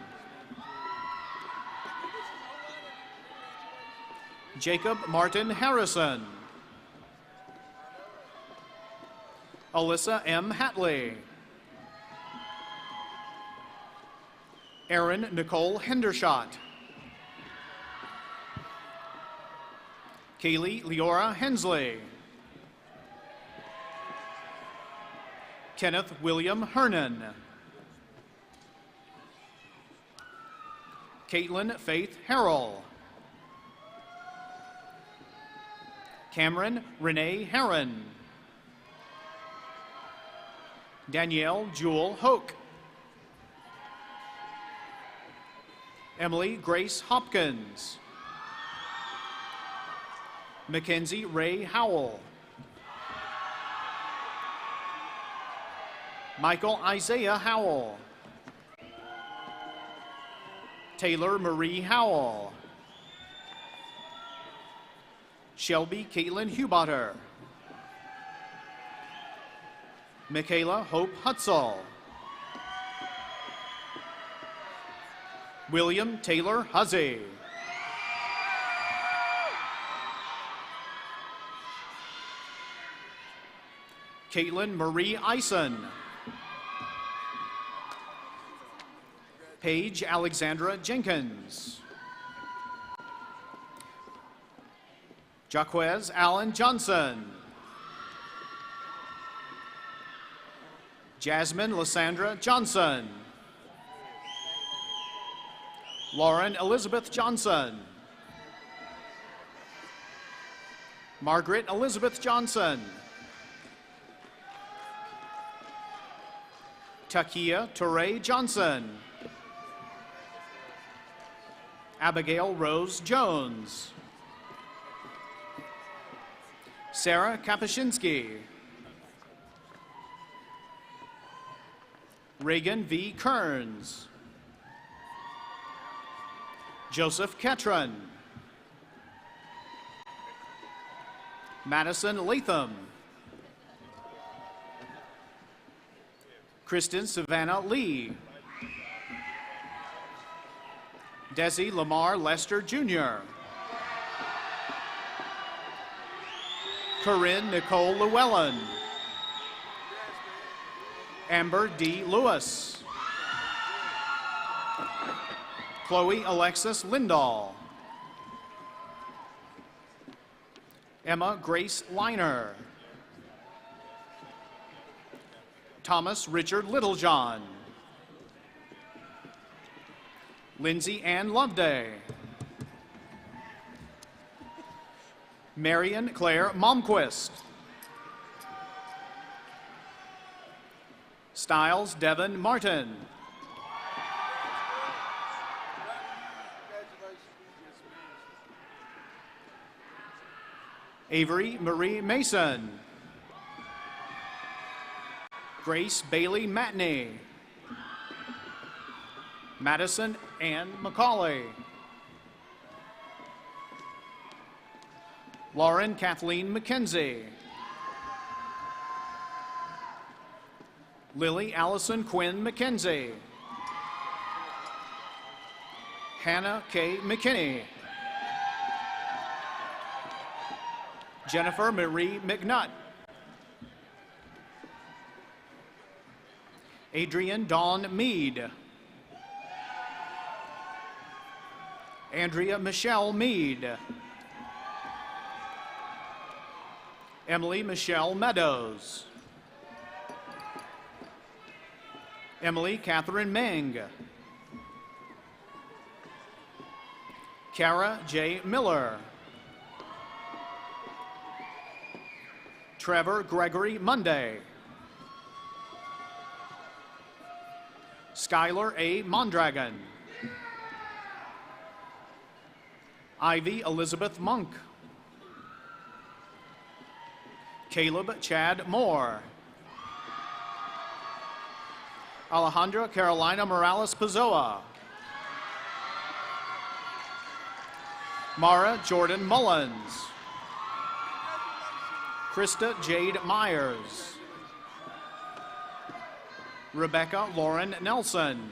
Jacob Martin Harrison. Alyssa M. Hatley. Erin Nicole Hendershot. Kaylee Leora Hensley. Kenneth William Hernan. Caitlin Faith Harrell. Cameron Renee Herron. Danielle Jewel Hoke. Emily Grace Hopkins. Mackenzie Ray Howell. Michael Isaiah Howell. Taylor Marie Howell. Shelby Caitlin Hubater. Michaela Hope Hutzel. William Taylor Huzzy. Caitlin Marie Eisen. Paige Alexandra Jenkins. Jaquez Allen Johnson. Jasmine Lysandra Johnson. Lauren Elizabeth Johnson. Margaret Elizabeth Johnson. Takia Torre Johnson. Abigail Rose Jones. Sarah Kapuscinski. Reagan V. Kearns. Joseph Ketron. Madison Latham. Kristen Savannah Lee. Desi Lamar Lester Jr. Corinne Nicole Llewellyn. Amber D. Lewis. Chloe Alexis Lindahl. Emma Grace Liner. Thomas Richard Littlejohn. Lindsay Ann Loveday. Marion Claire Momquist. Stiles Devon Martin. Avery Marie Mason. Grace Bailey Matney. Madison Ann McCauley. Lauren Kathleen McKenzie. Lily Allison Quinn McKenzie. Hannah K. McKinney. Jennifer Marie McNutt. Adrian Dawn Mead. Andrea Michelle Mead. Emily Michelle Meadows. Emily Catherine Meng. Kara J. Miller. Trevor Gregory Monday. Skylar A. Mondragon. Ivy Elizabeth Monk. Caleb Chad Moore. Alejandra Carolina Morales Pizzoa. Mara Jordan Mullins. Krista Jade Myers. Rebecca Lauren Nelson.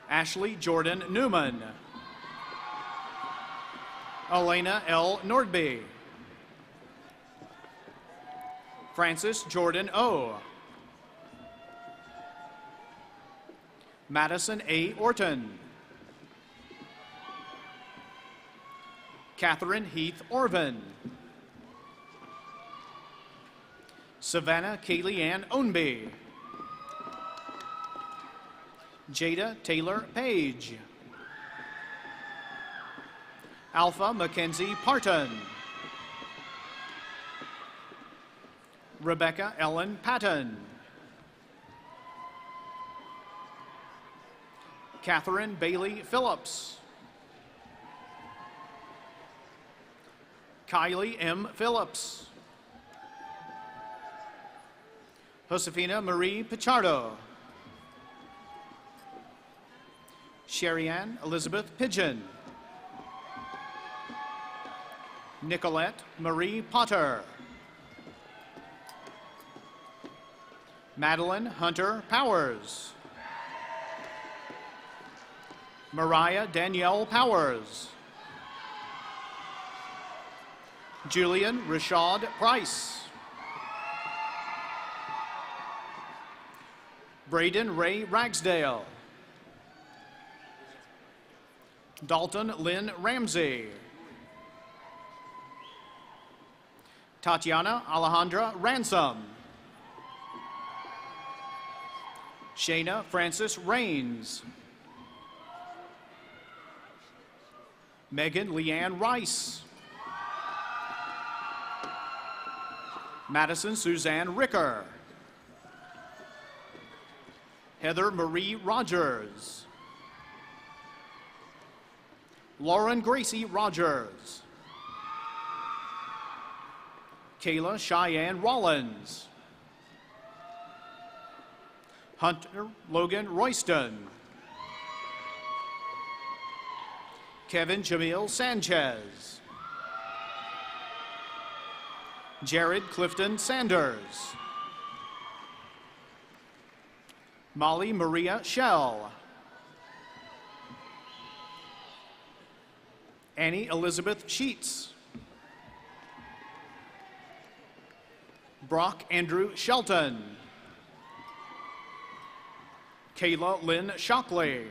Ashley Jordan Newman. Elena L. Nordby. Francis Jordan O. Madison A. Orton. Catherine Heath Orvin. Savannah Kaylee Ann Ownby. Jada Taylor Page. Alpha Mackenzie Parton. Rebecca Ellen Patton. Catherine Bailey Phillips. Kylie M. Phillips. Josefina Marie Pichardo. Sherry-Ann Elizabeth Pigeon. Nicolette Marie Potter. Madeline Hunter Powers. Mariah Danielle Powers. Julian Rashad Price. Braden Ray Ragsdale. Dalton Lynn Ramsey. Tatiana Alejandra Ransom. Shayna Francis Rains. Megan Leanne Rice. Madison Suzanne Ricker. Heather Marie Rogers. Lauren Gracie Rogers. Kayla Cheyenne Rollins. Hunter Logan Royston. Kevin Jamil Sanchez. Jared Clifton Sanders. Molly Maria Shell. Annie Elizabeth Sheets. Brock Andrew Shelton. Kayla Lynn Shockley.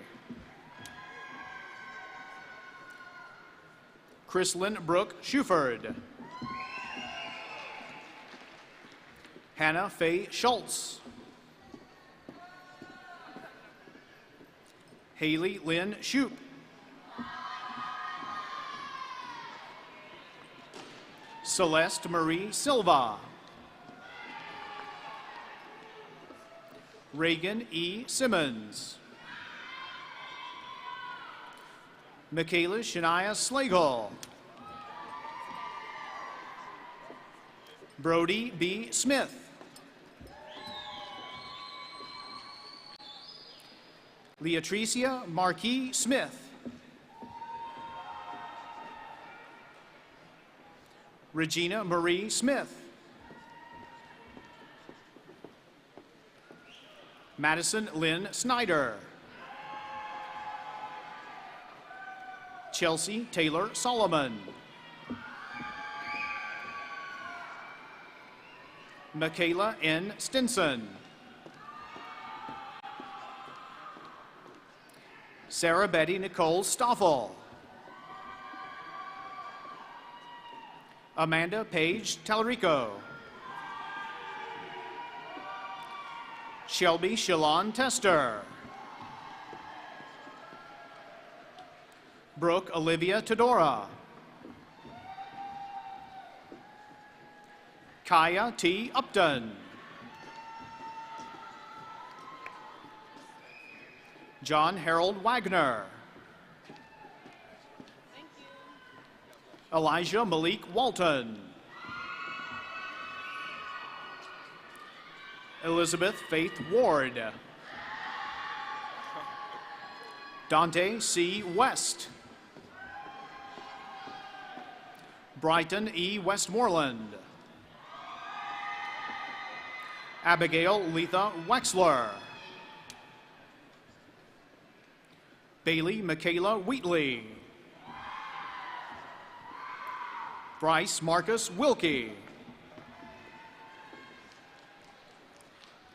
Chrislyn Brooke Shuford. Hannah Faye Schultz. Haley Lynn Shoup. Celeste Marie Silva. Reagan E. Simmons. Michaela Shania Slagle. Brody B. Smith. Leatricia Marquis Smith. Regina Marie Smith. Madison Lynn Snyder. Chelsea Taylor Solomon. Michaela N. Stinson. Sarah Betty Nicole Stoffel. Amanda Paige Talarico. Shelby Shalon Tester. Brooke Olivia Todora. Kaya T. Upton. John Harold Wagner. Elijah Malik Walton. Elizabeth Faith Ward. Dante C. West. Brighton E. Westmoreland. Abigail Letha Wexler. Bailey Michaela Wheatley. Bryce Marcus Wilkie.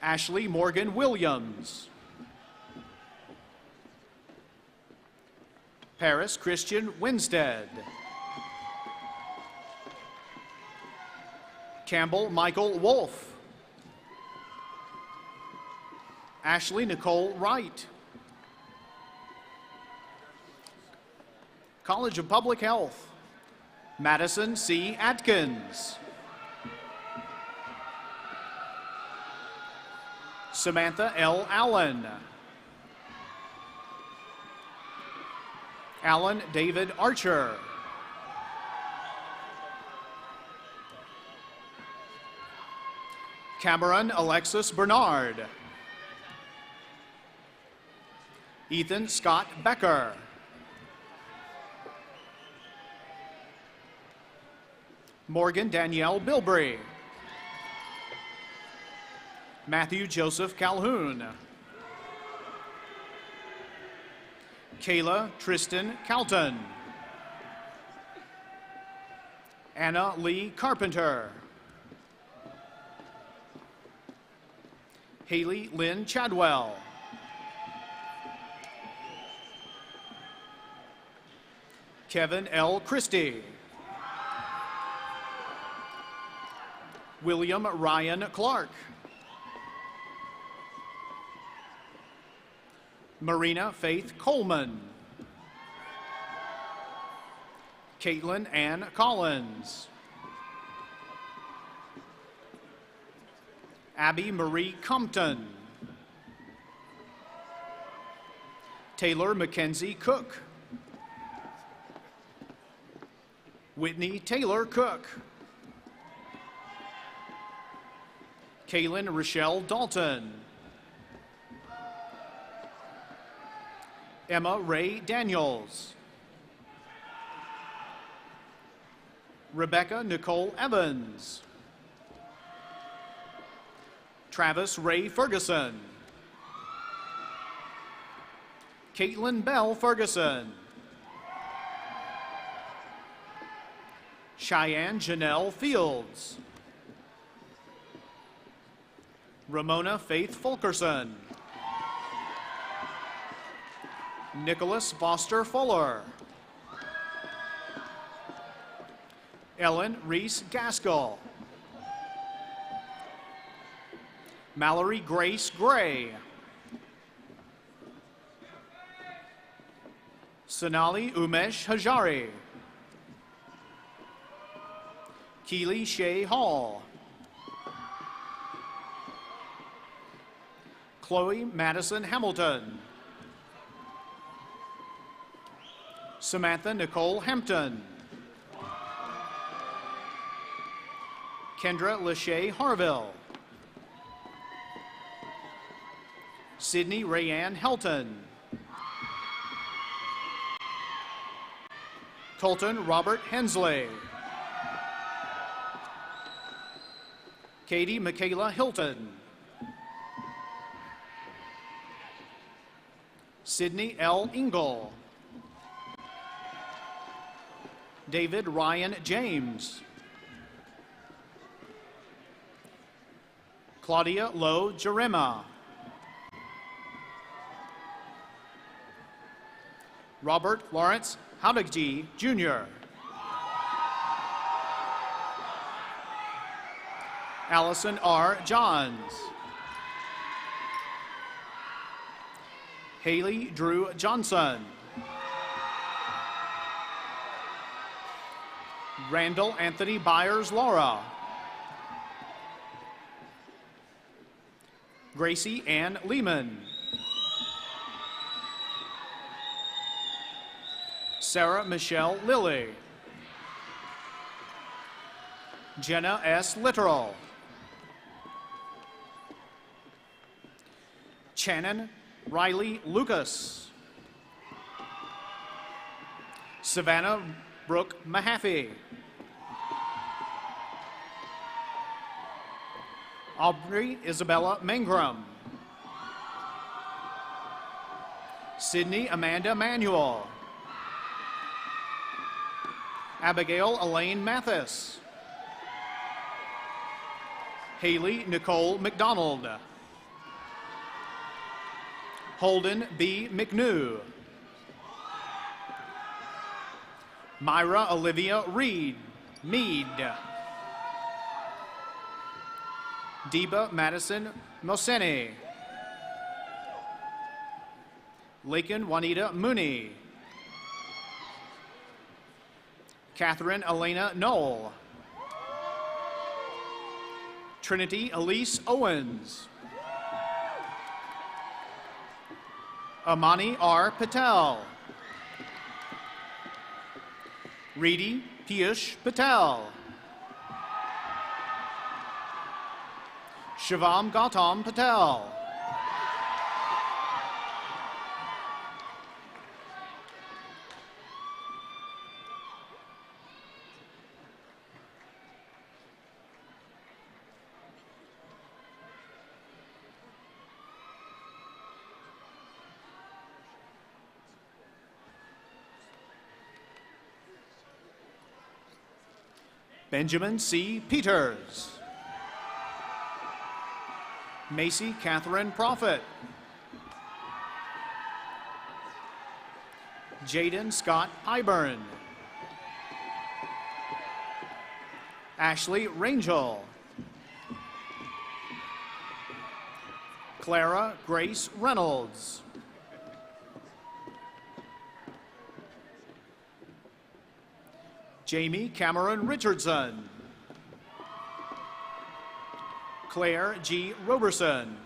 Ashley Morgan Williams. Paris Christian Winstead. Campbell Michael Wolf. Ashley Nicole Wright. College of Public Health. Madison C. Atkins. Samantha L. Allen. Alan David Archer. Cameron Alexis Bernard. Ethan Scott Becker. Morgan Danielle Bilbrey. Matthew Joseph Calhoun. Kayla Tristan Calton. Anna Lee Carpenter. Haley Lynn Chadwell. Kevin L. Christie. William Ryan Clark. Marina Faith Coleman. Caitlin Ann Collins. Abby Marie Compton. Taylor Mackenzie Cook. Whitney Taylor Cook. Kaylin Rochelle Dalton. Emma Ray Daniels. Rebecca Nicole Evans. Travis Ray Ferguson. Caitlin Bell Ferguson. Cheyenne Janelle Fields. Ramona Faith Fulkerson. Nicholas Foster Fuller. Ellen Reese Gaskell. Mallory Grace Gray. Sonali Umesh Hajari. Keely Shea Hall. Chloe Madison Hamilton. Samantha Nicole Hampton. Kendra Lachey Harville. Sydney Rayanne Helton. Colton Robert Hensley. Katie Michaela Hilton. Sydney L. Ingle. David Ryan James. Claudia Lowe Jerema. Robert Lawrence Haudegji, Jr. Allison R. Johns. Haley Drew Johnson. Randall Anthony Byers Laura. Gracie Ann Lehman. Sarah Michelle Lilly. Jenna S. Littoral. Shannon Riley Lucas. Savannah Brooke Mahaffey. Aubrey Isabella Mangrum. Sydney Amanda Manuel. Abigail Elaine Mathis. Haley Nicole McDonald. Holden B. McNew. Myra Olivia Reed. Mead. Deba Madison Moseni. Lakin Juanita Mooney. Catherine Elena Knoll. Trinity Elise Owens. Amani R. Patel. Reedy Piyush Patel. Shivam Gautam Patel. Benjamin C. Peters. Macy Catherine Prophet. Jaden Scott Pyburn. Ashley Rangel. Clara Grace Reynolds. Jamie Cameron Richardson. Claire G. Roberson.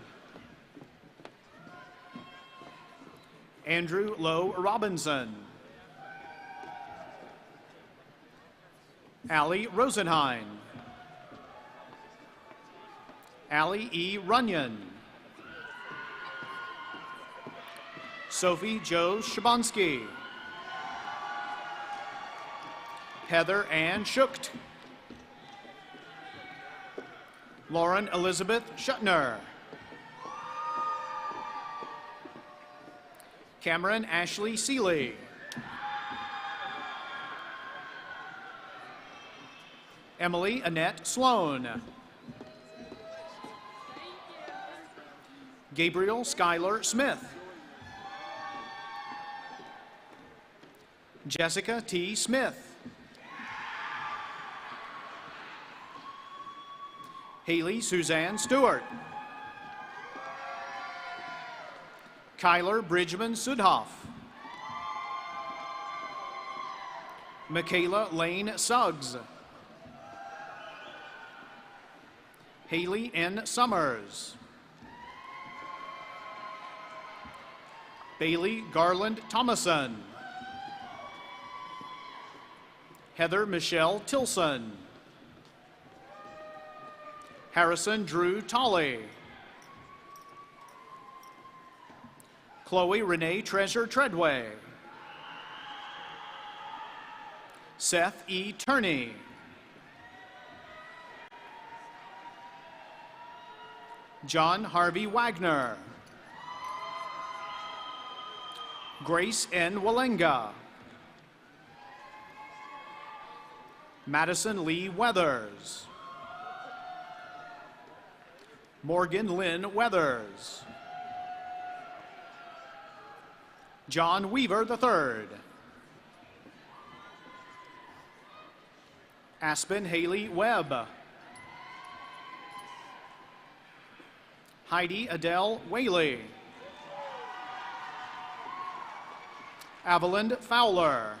Andrew Lowe Robinson. Allie Rosenheim. Allie E. Runyon. Sophie Jo Shabansky. Heather Ann Schucht. Lauren Elizabeth Shuttner. Cameron Ashley Seeley. Emily Annette Sloan. Gabriel Schuyler Smith. Jessica T. Smith. Haley Suzanne Stewart. Kyler Bridgman Sudhoff. Michaela Lane Suggs. Haley N. Summers. Bailey Garland Thomason. Heather Michelle Tilson. Harrison Drew Tolley. Chloe Renee Treasure Treadway. Seth E. Turney. John Harvey Wagner. Grace N. Walenga. Madison Lee Weathers. Morgan Lynn Weathers. John Weaver III. Aspen Haley Webb. Heidi Adele Whaley. Avalind Fowler.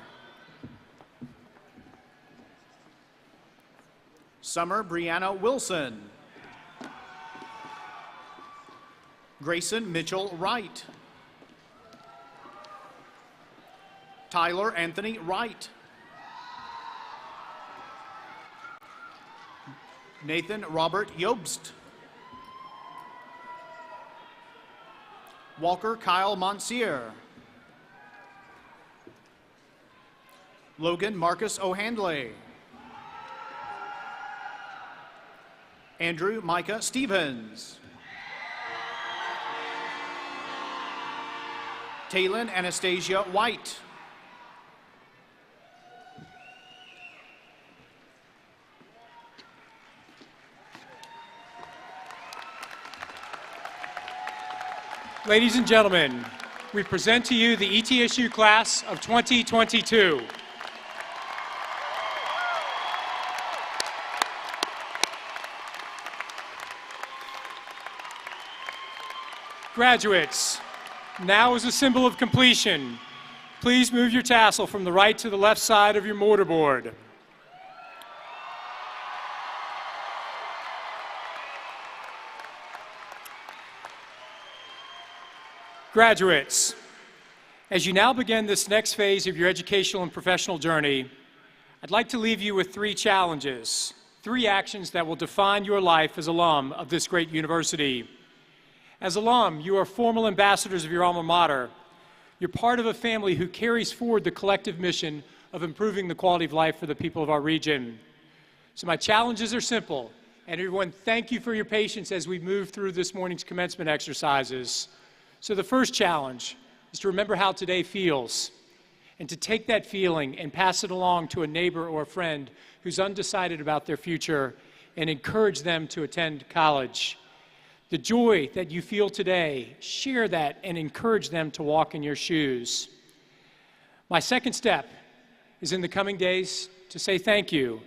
Summer Brianna Wilson. Grayson Mitchell Wright. Tyler Anthony Wright. Nathan Robert Yobst. Walker Kyle Monsieur. Logan Marcus O'Handley. Andrew Micah Stevens. Taylin Anastasia White. Ladies and gentlemen, we present to you the ETSU class of 2022. Graduates, now as a symbol of completion, please move your tassel from the right to the left side of your mortarboard. Graduates, as you now begin this next phase of your educational and professional journey, I'd like to leave you with 3 challenges, 3 actions that will define your life as alum of this great university. As alum, you are formal ambassadors of your alma mater. You're part of a family who carries forward the collective mission of improving the quality of life for the people of our region. So my challenges are simple, and everyone, thank you for your patience as we move through this morning's commencement exercises. So the first challenge is to remember how today feels and to take that feeling and pass it along to a neighbor or a friend who's undecided about their future and encourage them to attend college. The joy that you feel today, share that and encourage them to walk in your shoes. My second step is in the coming days to say thank you.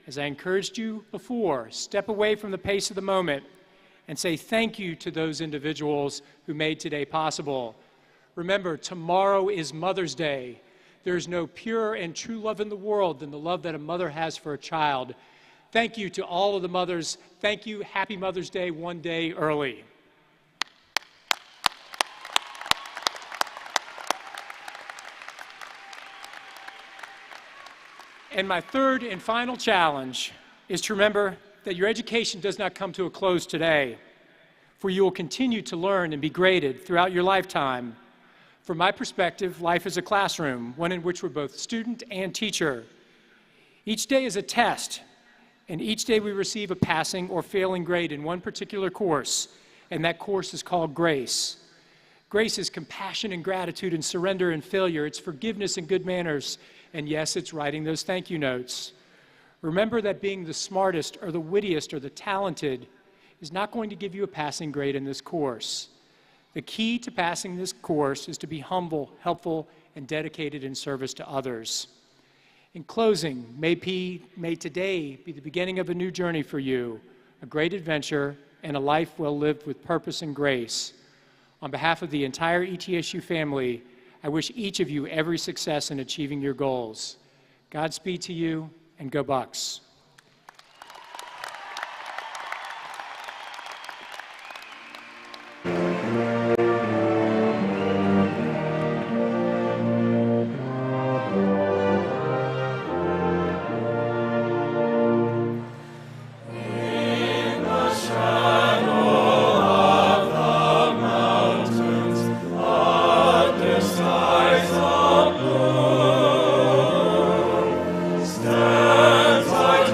As I encouraged you before, step away from the pace of the moment and say thank you to those individuals who made today possible. Remember, tomorrow is Mother's Day. There is no purer and true love in the world than the love that a mother has for a child. Thank you to all of the mothers. Thank you. Happy Mother's Day one day early. And my third and final challenge is to remember that your education does not come to a close today, for you will continue to learn and be graded throughout your lifetime. From my perspective, life is a classroom, one in which we're both student and teacher. Each day is a test, and each day we receive a passing or failing grade in one particular course, and that course is called grace. Grace is compassion and gratitude and surrender and failure. It's forgiveness and good manners, and yes, it's writing those thank you notes. Remember that being the smartest or the wittiest or the talented is not going to give you a passing grade in this course. The key to passing this course is to be humble, helpful, and dedicated in service to others. In closing, may today be the beginning of a new journey for you, a great adventure, and a life well lived with purpose and grace. On behalf of the entire ETSU family, I wish each of you every success in achieving your goals. Godspeed to you, and go Bucks. Stands like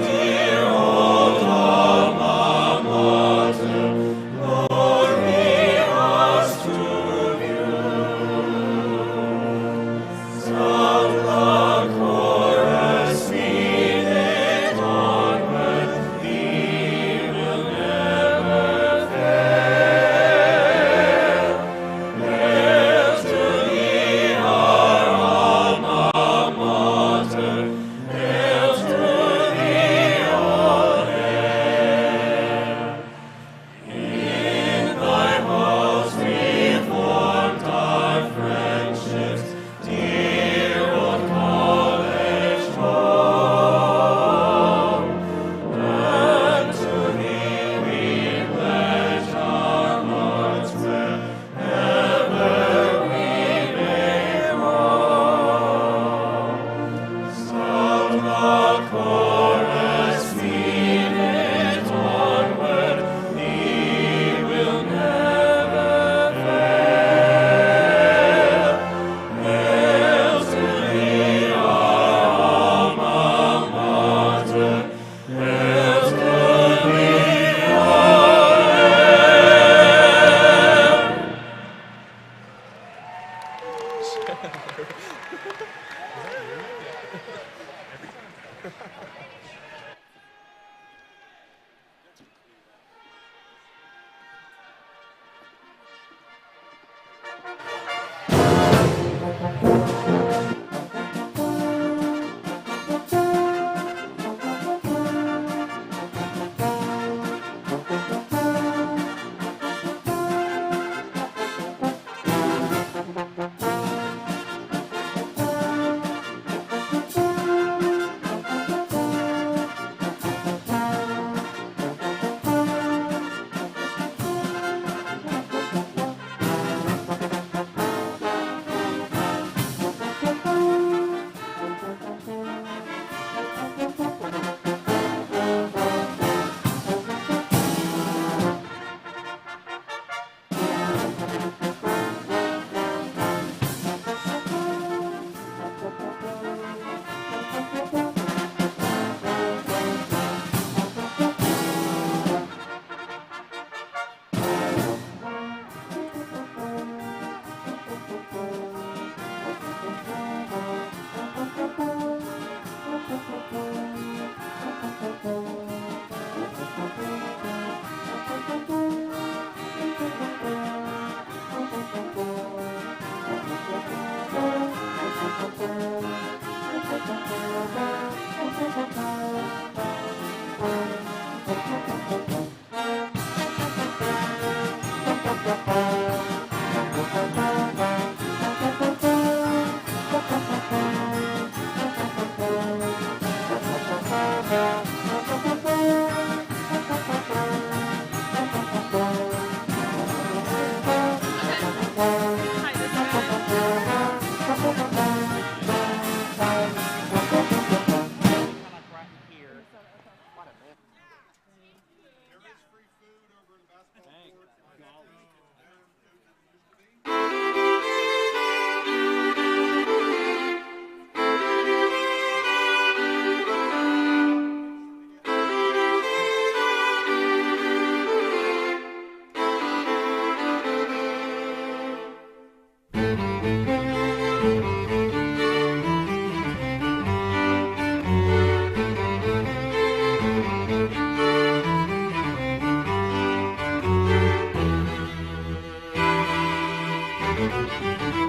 Thank you.